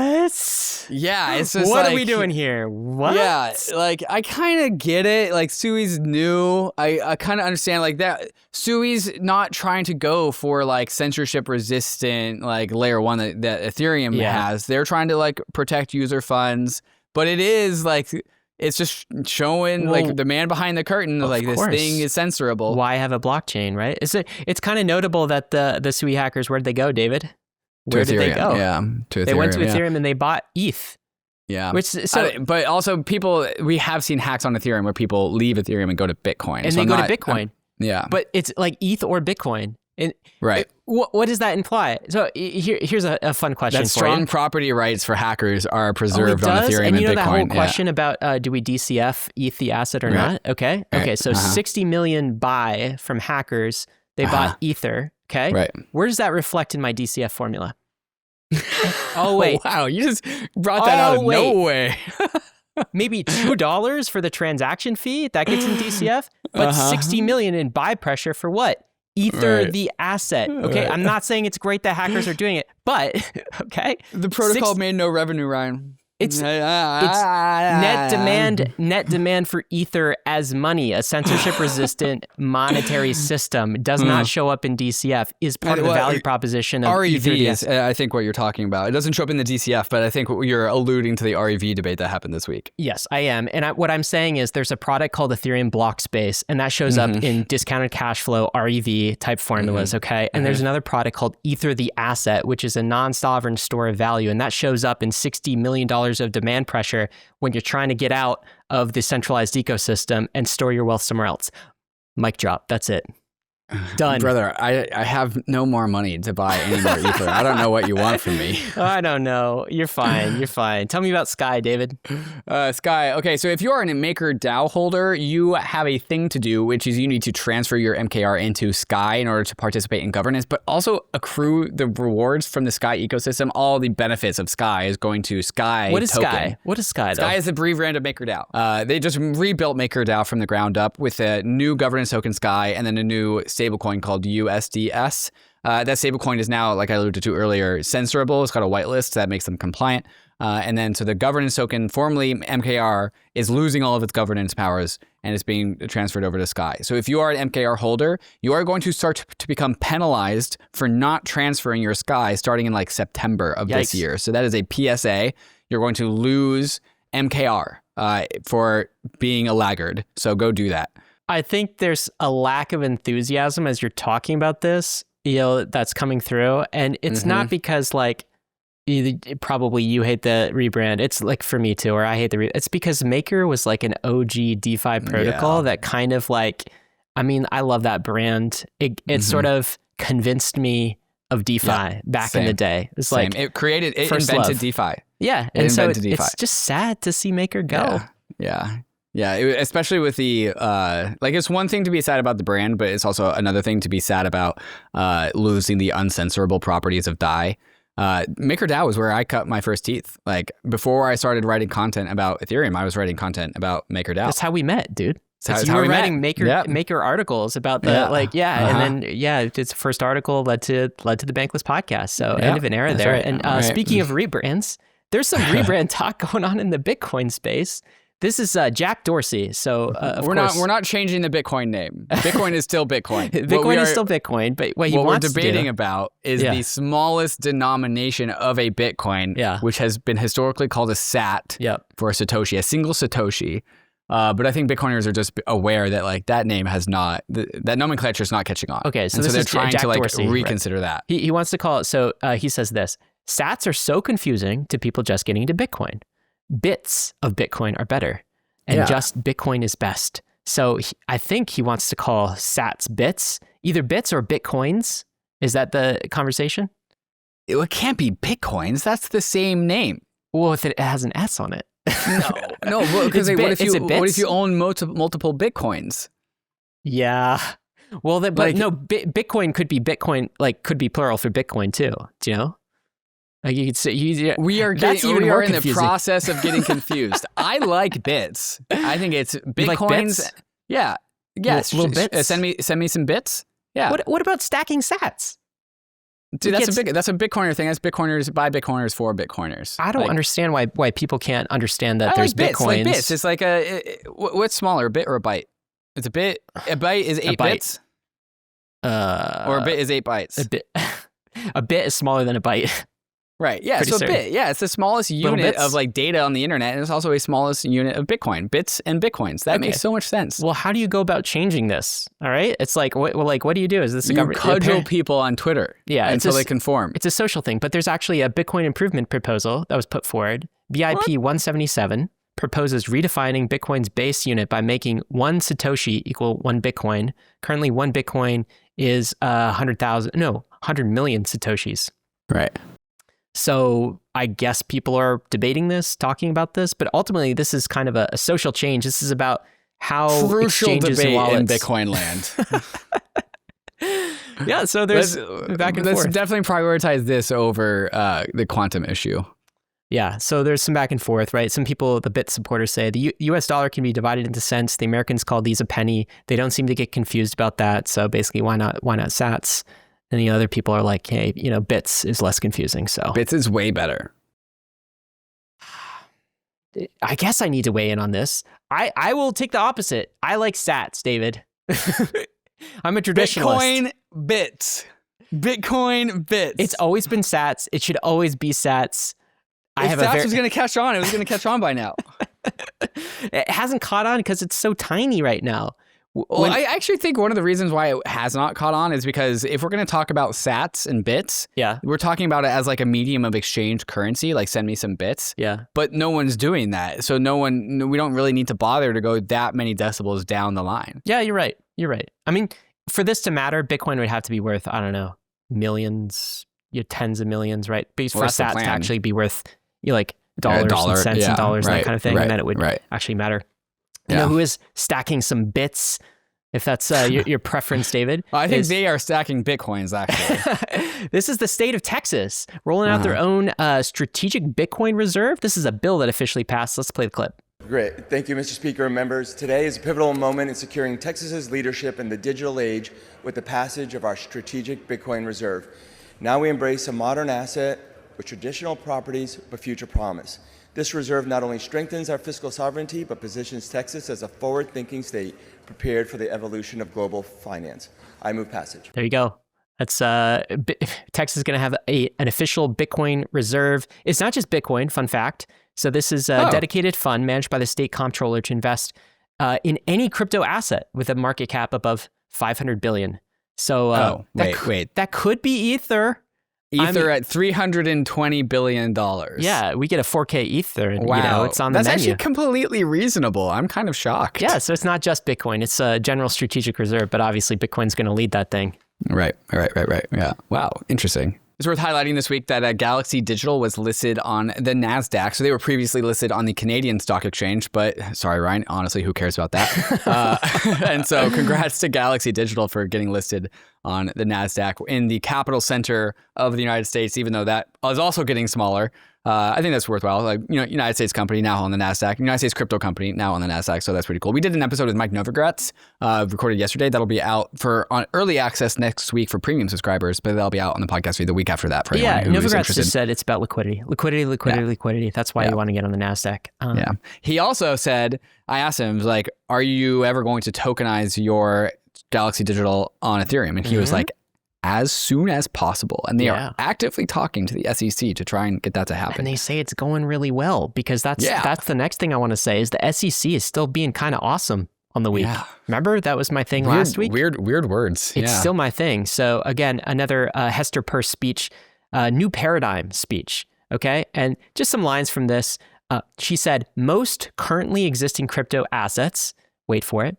yeah, it's just what like, are we doing here? What? Yeah, like I kind of get it. Like Sui's new. I kind of understand like that. Sui's not trying to go for like censorship resistant like layer 1 that Ethereum has. They're trying to like protect user funds, but it is like, it's just showing like the man behind the curtain, like this thing is censorable. Why have a blockchain, right? It's kind of notable that the Sui hackers, where'd they go, David? Where did they go? Yeah, to Ethereum. They went to Ethereum and they bought ETH. Yeah. But also we have seen hacks on Ethereum where people leave Ethereum and go to Bitcoin. And they go to Bitcoin. Yeah. But it's like ETH or Bitcoin. And right. What does that imply? So here's a fun question that for strong you. property rights for hackers are preserved on Ethereum and Bitcoin. And you know that whole question about do we DCF ETH the asset or not? Okay. Right. Okay. So 60 million buy from hackers. They bought Ether. Okay. Right. Where does that reflect in my DCF formula? Oh, wait. Oh, wow. You just brought that out of nowhere. Maybe $2 for the transaction fee. That gets in DCF. But 60 million in buy pressure for what? Ether the asset. Okay. Right. I'm not saying it's great that hackers are doing it, but okay. The protocol made no revenue, Ryan. It's net demand for Ether as money, a censorship-resistant monetary system, does not show up in DCF, is part of the value proposition of REV Ether. is, I think, what you're talking about. It doesn't show up in the DCF, but I think you're alluding to the REV debate that happened this week. Yes, I am. And what I'm saying is there's a product called Ethereum Block Space, and that shows up in discounted cash flow, REV type formulas, okay? And there's another product called Ether the Asset, which is a non-sovereign store of value, and that shows up in $60 million of demand pressure when you're trying to get out of the centralized ecosystem and store your wealth somewhere else. Mic drop. That's it. Done. Brother, I have no more money to buy any more Ether. I don't know what you want from me. I don't know. You're fine. You're fine. Tell me about Sky, David. Sky. Okay, so if you are a MakerDAO holder, you have a thing to do, which is you need to transfer your MKR into Sky in order to participate in governance, but also accrue the rewards from the Sky ecosystem. All the benefits of Sky is going to Sky What is token. Sky? What is Sky, though? Sky is the rebrand of MakerDAO. They just rebuilt MakerDAO from the ground up with a new governance token Sky and then a new stablecoin called USDS. That stablecoin is now, like I alluded to earlier, censorable. It's got a whitelist that makes them compliant. And then so the governance token, formerly MKR, is losing all of its governance powers and is being transferred over to Sky. So if you are an MKR holder, you are going to start to become penalized for not transferring your Sky starting in like September of this year. So that is a PSA. You're going to lose MKR for being a laggard. So go do that. I think there's a lack of enthusiasm as you're talking about this, that's coming through. And it's not because like, probably you hate the rebrand. It's like for me too, or I hate the it's because Maker was like an OG DeFi protocol that kind of like, I mean, I love that brand. It sort of convinced me of DeFi back in the day. It's like it invented DeFi. Yeah. And so it's just sad to see Maker go. Yeah, especially with the, it's one thing to be sad about the brand, but it's also another thing to be sad about losing the uncensorable properties of DAI. MakerDAO is where I cut my first teeth. Like, before I started writing content about Ethereum, I was writing content about MakerDAO. That's how we met, dude. That's you how were we writing met. Maker articles about the and then its first article led to the Bankless podcast. So end of an era there. Right. And speaking of rebrands, there's some rebrand talk going on in the Bitcoin space. This is Jack Dorsey. So we're not changing the Bitcoin name. Bitcoin is still Bitcoin. Bitcoin is still Bitcoin, but what we're debating about is the smallest denomination of a Bitcoin, which has been historically called a SAT for a Satoshi, a single Satoshi. But I think Bitcoiners are just aware that like that name has not, that nomenclature is not catching on. Okay, so they're trying Jack to like Dorsey, reconsider that. He wants to call it. So he says this: Sats are so confusing to people just getting into Bitcoin. Bits of Bitcoin are better, and just Bitcoin is best. So I think he wants to call Sats bits, either bits or Bitcoins. Is that the conversation? It can't be Bitcoins. That's the same name. Well, if it has an S on it. No, because what if you own multiple Bitcoins? Yeah. Well, Bitcoin could be Bitcoin, like could be plural for Bitcoin too. Do you know? Like you could say we are in the process of getting confused. I like bits. I think it's Bitcoins. Like bits? Yeah. Yes. Little bits. Send me some bits. Yeah. What about stacking sats? Dude, that's a Bitcoiner thing. That's Bitcoiners by Bitcoiners for Bitcoiners. I don't understand why people can't understand that there's bits, Bitcoins. Like bits. It's like what's smaller, a bit or a byte? It's a bit. A byte is 8 bits. Or a bit is 8 bytes. A bit is smaller than a byte. Right. Yeah. So a bit. Yeah. It's the smallest unit of like data on the internet, and it's also a smallest unit of Bitcoin. Bits and Bitcoins. That makes so much sense. Well, how do you go about changing this? All right. It's like, what do you do? Is this a government? You cudgel people on Twitter. Yeah. Until they conform. It's a social thing, but there's actually a Bitcoin improvement proposal that was put forward. BIP 177 proposes redefining Bitcoin's base unit by making 1 Satoshi equal 1 Bitcoin. Currently, 1 Bitcoin is 100 million Satoshis. Right. So I guess people are debating this, talking about this, but ultimately this is kind of a social change. This is about how crucial exchanges debate and wallets in Bitcoin land. Yeah, so there's back and forth. Let's definitely prioritize this over the quantum issue. Yeah, so there's some back and forth, right? Some people, the BIT supporters say the US dollar can be divided into cents. The Americans call these a penny. They don't seem to get confused about that. So basically, why not sats? And the other people are like, hey, bits is less confusing. So bits is way better. I guess I need to weigh in on this. I will take the opposite. I like sats, David. I'm a traditionalist. Bitcoin bits. It's always been sats. It should always be sats. If sats was going to catch on, it was going to catch on by now. It hasn't caught on because it's so tiny right now. Well, I actually think one of the reasons why it has not caught on is because if we're going to talk about sats and bits, we're talking about it as like a medium of exchange currency, like send me some bits. Yeah. But no one's doing that. So we don't really need to bother to go that many decibels down the line. Yeah, you're right. I mean, for this to matter, Bitcoin would have to be worth, I don't know, millions, tens of millions, right? Because for sats to actually be worth like dollars and cents and dollars and that kind of thing, and then it would actually matter. You know who is stacking some bits, if that's your preference, David? I think they are stacking Bitcoins, actually. This is the state of Texas rolling out their own strategic Bitcoin reserve. This is a bill that officially passed. Let's play the clip. Great. Thank you, Mr. Speaker and members. Today is a pivotal moment in securing Texas's leadership in the digital age with the passage of our strategic Bitcoin reserve. Now we embrace a modern asset with traditional properties but future promise. This reserve not only strengthens our fiscal sovereignty, but positions Texas as a forward-thinking state prepared for the evolution of global finance. I move passage. There you go. That's Texas is going to have an official Bitcoin reserve. It's not just Bitcoin, fun fact. So this is a dedicated fund managed by the state comptroller to invest in any crypto asset with a market cap above 500 billion. So that could be Ether. Ether at $320 billion. Yeah, we get a 4K Ether, and it's on the menu. That's actually completely reasonable. I'm kind of shocked. Yeah, so it's not just Bitcoin. It's a general strategic reserve, but obviously Bitcoin's going to lead that thing. Right. Yeah. Wow, interesting. It's worth highlighting this week that Galaxy Digital was listed on the Nasdaq. So they were previously listed on the Canadian Stock Exchange, but sorry, Ryan, honestly, who cares about that? And so congrats to Galaxy Digital for getting listed on the Nasdaq in the capital center of the United States, even though that is also getting smaller. I think that's worthwhile. Like, United States company now on the Nasdaq, United States crypto company now on the Nasdaq. So that's pretty cool. We did an episode with Mike Novogratz, recorded on early access next week for premium subscribers, but that'll be out on the podcast feed the week after that for anyone who's Novogratz interested. just said it's about liquidity. That's why you want to get on the Nasdaq. Yeah. He also said, I asked him, like, are you ever going to tokenize your Galaxy Digital on Ethereum? And he was like, as soon as possible. And they are actively talking to the SEC to try and get that to happen. And they say it's going really well, because that's the next thing I want to say is the SEC is still being kind of awesome on the week. Yeah. Remember, that was my thing last week? Weird words. It's still my thing. So again, another Hester Peirce speech, new paradigm speech. Okay. And just some lines from this. She said, most currently existing crypto assets, wait for it,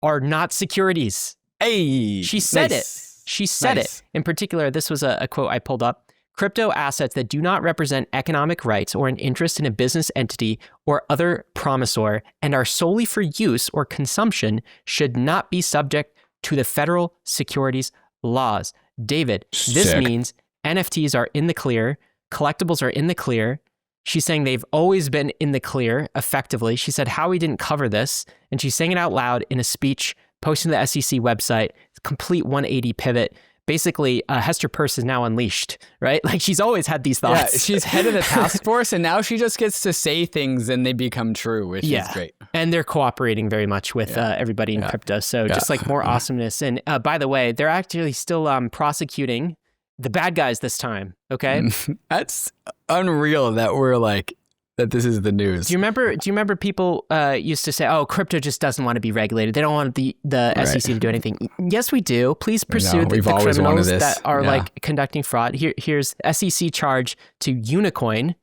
are not securities. Hey, she said it. She said it. In particular, this was a quote I pulled up. Crypto assets that do not represent economic rights or an interest in a business entity or other promisor and are solely for use or consumption should not be subject to the federal securities laws. David, this means NFTs are in the clear, collectibles are in the clear. She's saying they've always been in the clear, effectively. She said Howie didn't cover this, and she's saying it out loud in a speech posted to the SEC website. Complete 180 pivot. Basically, Hester Peirce is now unleashed, right? Like, she's always had these thoughts. Yeah, she's head of the task force, and now she just gets to say things and they become true, which is great. And they're cooperating very much with everybody in crypto. So just like more awesomeness. And by the way, they're actually still prosecuting the bad guys this time, okay? That's unreal that we're like, that this is the news. Do you remember people used to say, oh, crypto just doesn't want to be regulated. They don't want the SEC to do anything. Yes, we do. Please pursue the criminals that are like conducting fraud. Here's SEC charge to UNICHAIN,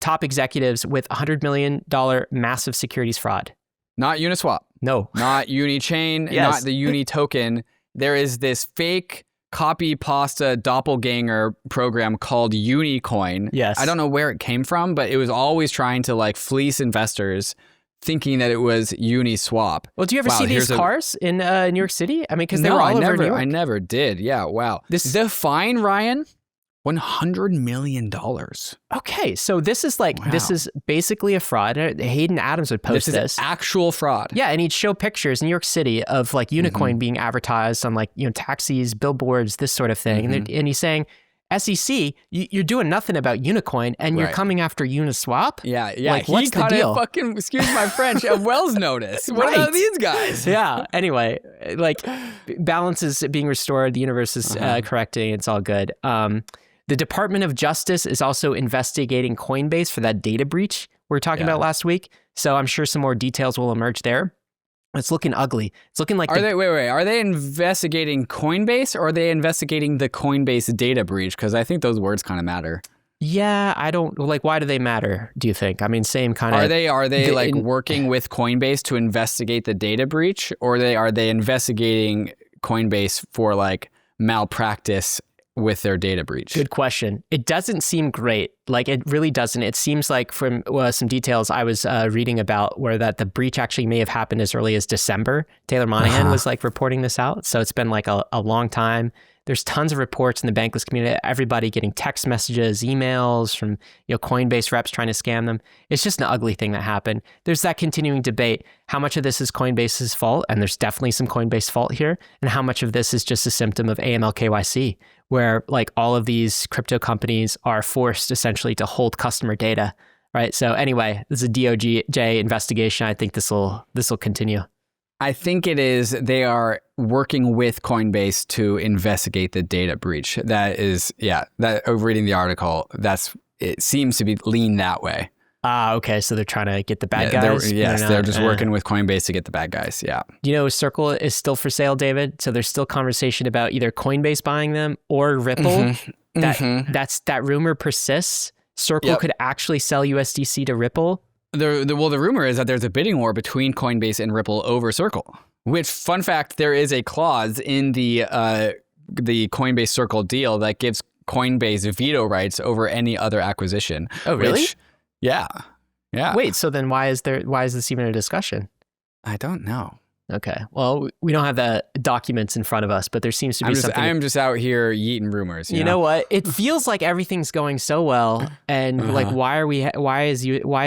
top executives with $100 million massive securities fraud. Not Uniswap. No. Not UNICHAIN, not the Uni token. There is this fake copy pasta doppelganger program called UNICOIN. Yes. I don't know where it came from, but it was always trying to like fleece investors thinking that it was Uniswap. Well, do you ever see these cars in New York City? I mean, because they were all over New York. I never did. Yeah, wow. The fine, Ryan, $100 million. Okay, so this is this is basically a fraud. Hayden Adams would post this. This is actual fraud. Yeah, and he'd show pictures in New York City of like UNICOIN being advertised on like, taxis, billboards, this sort of thing. And he's saying, SEC, you're doing nothing about UNICOIN and you're coming after Uniswap? Yeah. Like, what's the deal? Fucking, excuse my French, a Wells notice. What about these guys? Yeah. Anyway, like, balance is being restored. The universe is correcting. It's all good. The Department of Justice is also investigating Coinbase for that data breach we were talking about last week. So I'm sure some more details will emerge there. It's looking ugly. It's looking like... Are they investigating Coinbase or are they investigating the Coinbase data breach? Because I think those words kind of matter. Yeah, I don't... Like, why do they matter, do you think? I mean, same kind of... Are they like working with Coinbase to investigate the data breach? Or are they investigating Coinbase for like malpractice with their data breach? Good question. It doesn't seem great. Like, it really doesn't. It seems like from some details I was reading about where that the breach actually may have happened as early as December. Taylor Monahan was like reporting this out. So it's been like a long time. There's tons of reports in the Bankless community, everybody getting text messages, emails from Coinbase reps trying to scam them. It's just an ugly thing that happened. There's that continuing debate. How much of this is Coinbase's fault? And there's definitely some Coinbase fault here. And how much of this is just a symptom of AML KYC, where like all of these crypto companies are forced essentially to hold customer data, right? So anyway, this is a DOJ investigation. I think this will continue. I think it is. They are working with Coinbase to investigate the data breach. That is, that reading the article, it seems to be lean that way. Okay. So they're trying to get the bad guys? They're just working with Coinbase to get the bad guys. Yeah. Circle is still for sale, David. So there's still conversation about either Coinbase buying them or Ripple. That rumor persists. Circle could actually sell USDC to Ripple. The rumor is that there's a bidding war between Coinbase and Ripple over Circle. Which, fun fact, there is a clause in the Coinbase Circle deal that gives Coinbase veto rights over any other acquisition. Oh, really? Yeah. Wait, so then why is this even a discussion? I don't know. Okay. Well, we don't have the documents in front of us, but there seems to be something. I'm just out here yeeting rumors. You know what? It feels like everything's going so well, and like, why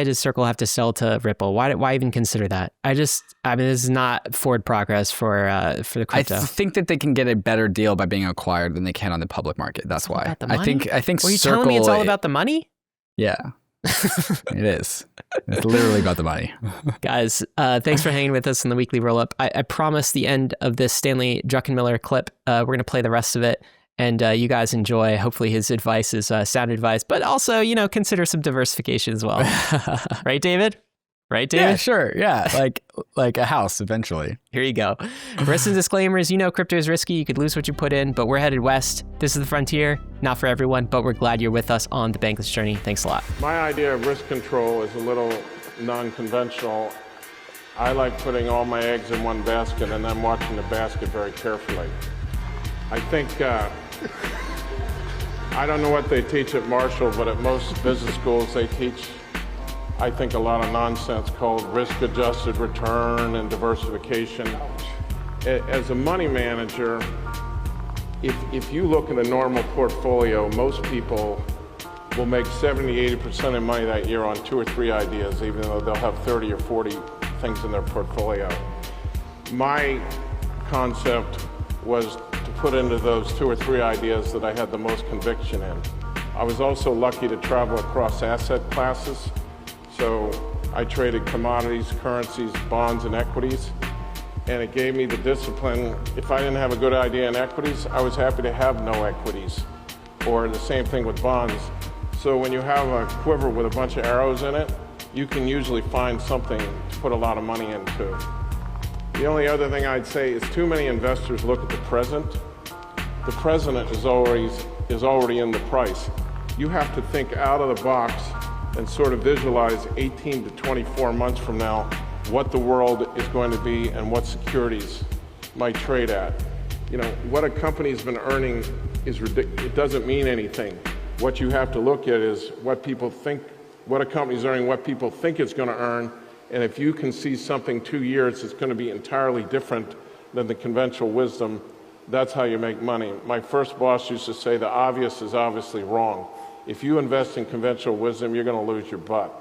does Circle have to sell to Ripple? Why even consider that? I mean, this is not forward progress for the crypto. I think that they can get a better deal by being acquired than they can on the public market. That's why. I think Are you Circle, telling me it's all about the money? Yeah. It is. It's literally about the money. Guys, thanks for hanging with us in the weekly roll-up. I promise the end of this Stanley Druckenmiller clip, we're going to play the rest of it, and you guys enjoy. Hopefully his advice is sound advice, but also, consider some diversification as well. Right, David? Right, David? Yeah, sure. Yeah, like a house eventually. Here you go. Risks and disclaimers. Crypto is risky. You could lose what you put in, but we're headed west. This is the frontier. Not for everyone, but we're glad you're with us on the Bankless journey. Thanks a lot. My idea of risk control is a little non-conventional. I like putting all my eggs in one basket and then watching the basket very carefully. I think, I don't know what they teach at Marshall, but at most business schools they teach, I think, a lot of nonsense called risk-adjusted return and diversification. As a money manager, if you look at a normal portfolio, most people will make 70–80% of money that year on 2 or 3 ideas, even though they'll have 30 or 40 things in their portfolio. My concept was to put into those 2 or 3 ideas that I had the most conviction in. I was also lucky to travel across asset classes. So I traded commodities, currencies, bonds, and equities. And it gave me the discipline. If I didn't have a good idea in equities, I was happy to have no equities. Or the same thing with bonds. So when you have a quiver with a bunch of arrows in it, you can usually find something to put a lot of money into. The only other thing I'd say is too many investors look at the present. The present is already in the price. You have to think out of the box and sort of visualize 18 to 24 months from now what the world is going to be and what securities might trade at. What a company's been earning is ridiculous. It doesn't mean anything. What you have to look at is what people think, what a company's earning, what people think it's going to earn, and if you can see something 2 years that's going to be entirely different than the conventional wisdom, that's how you make money. My first boss used to say the obvious is obviously wrong. If you invest in conventional wisdom, you're going to lose your butt.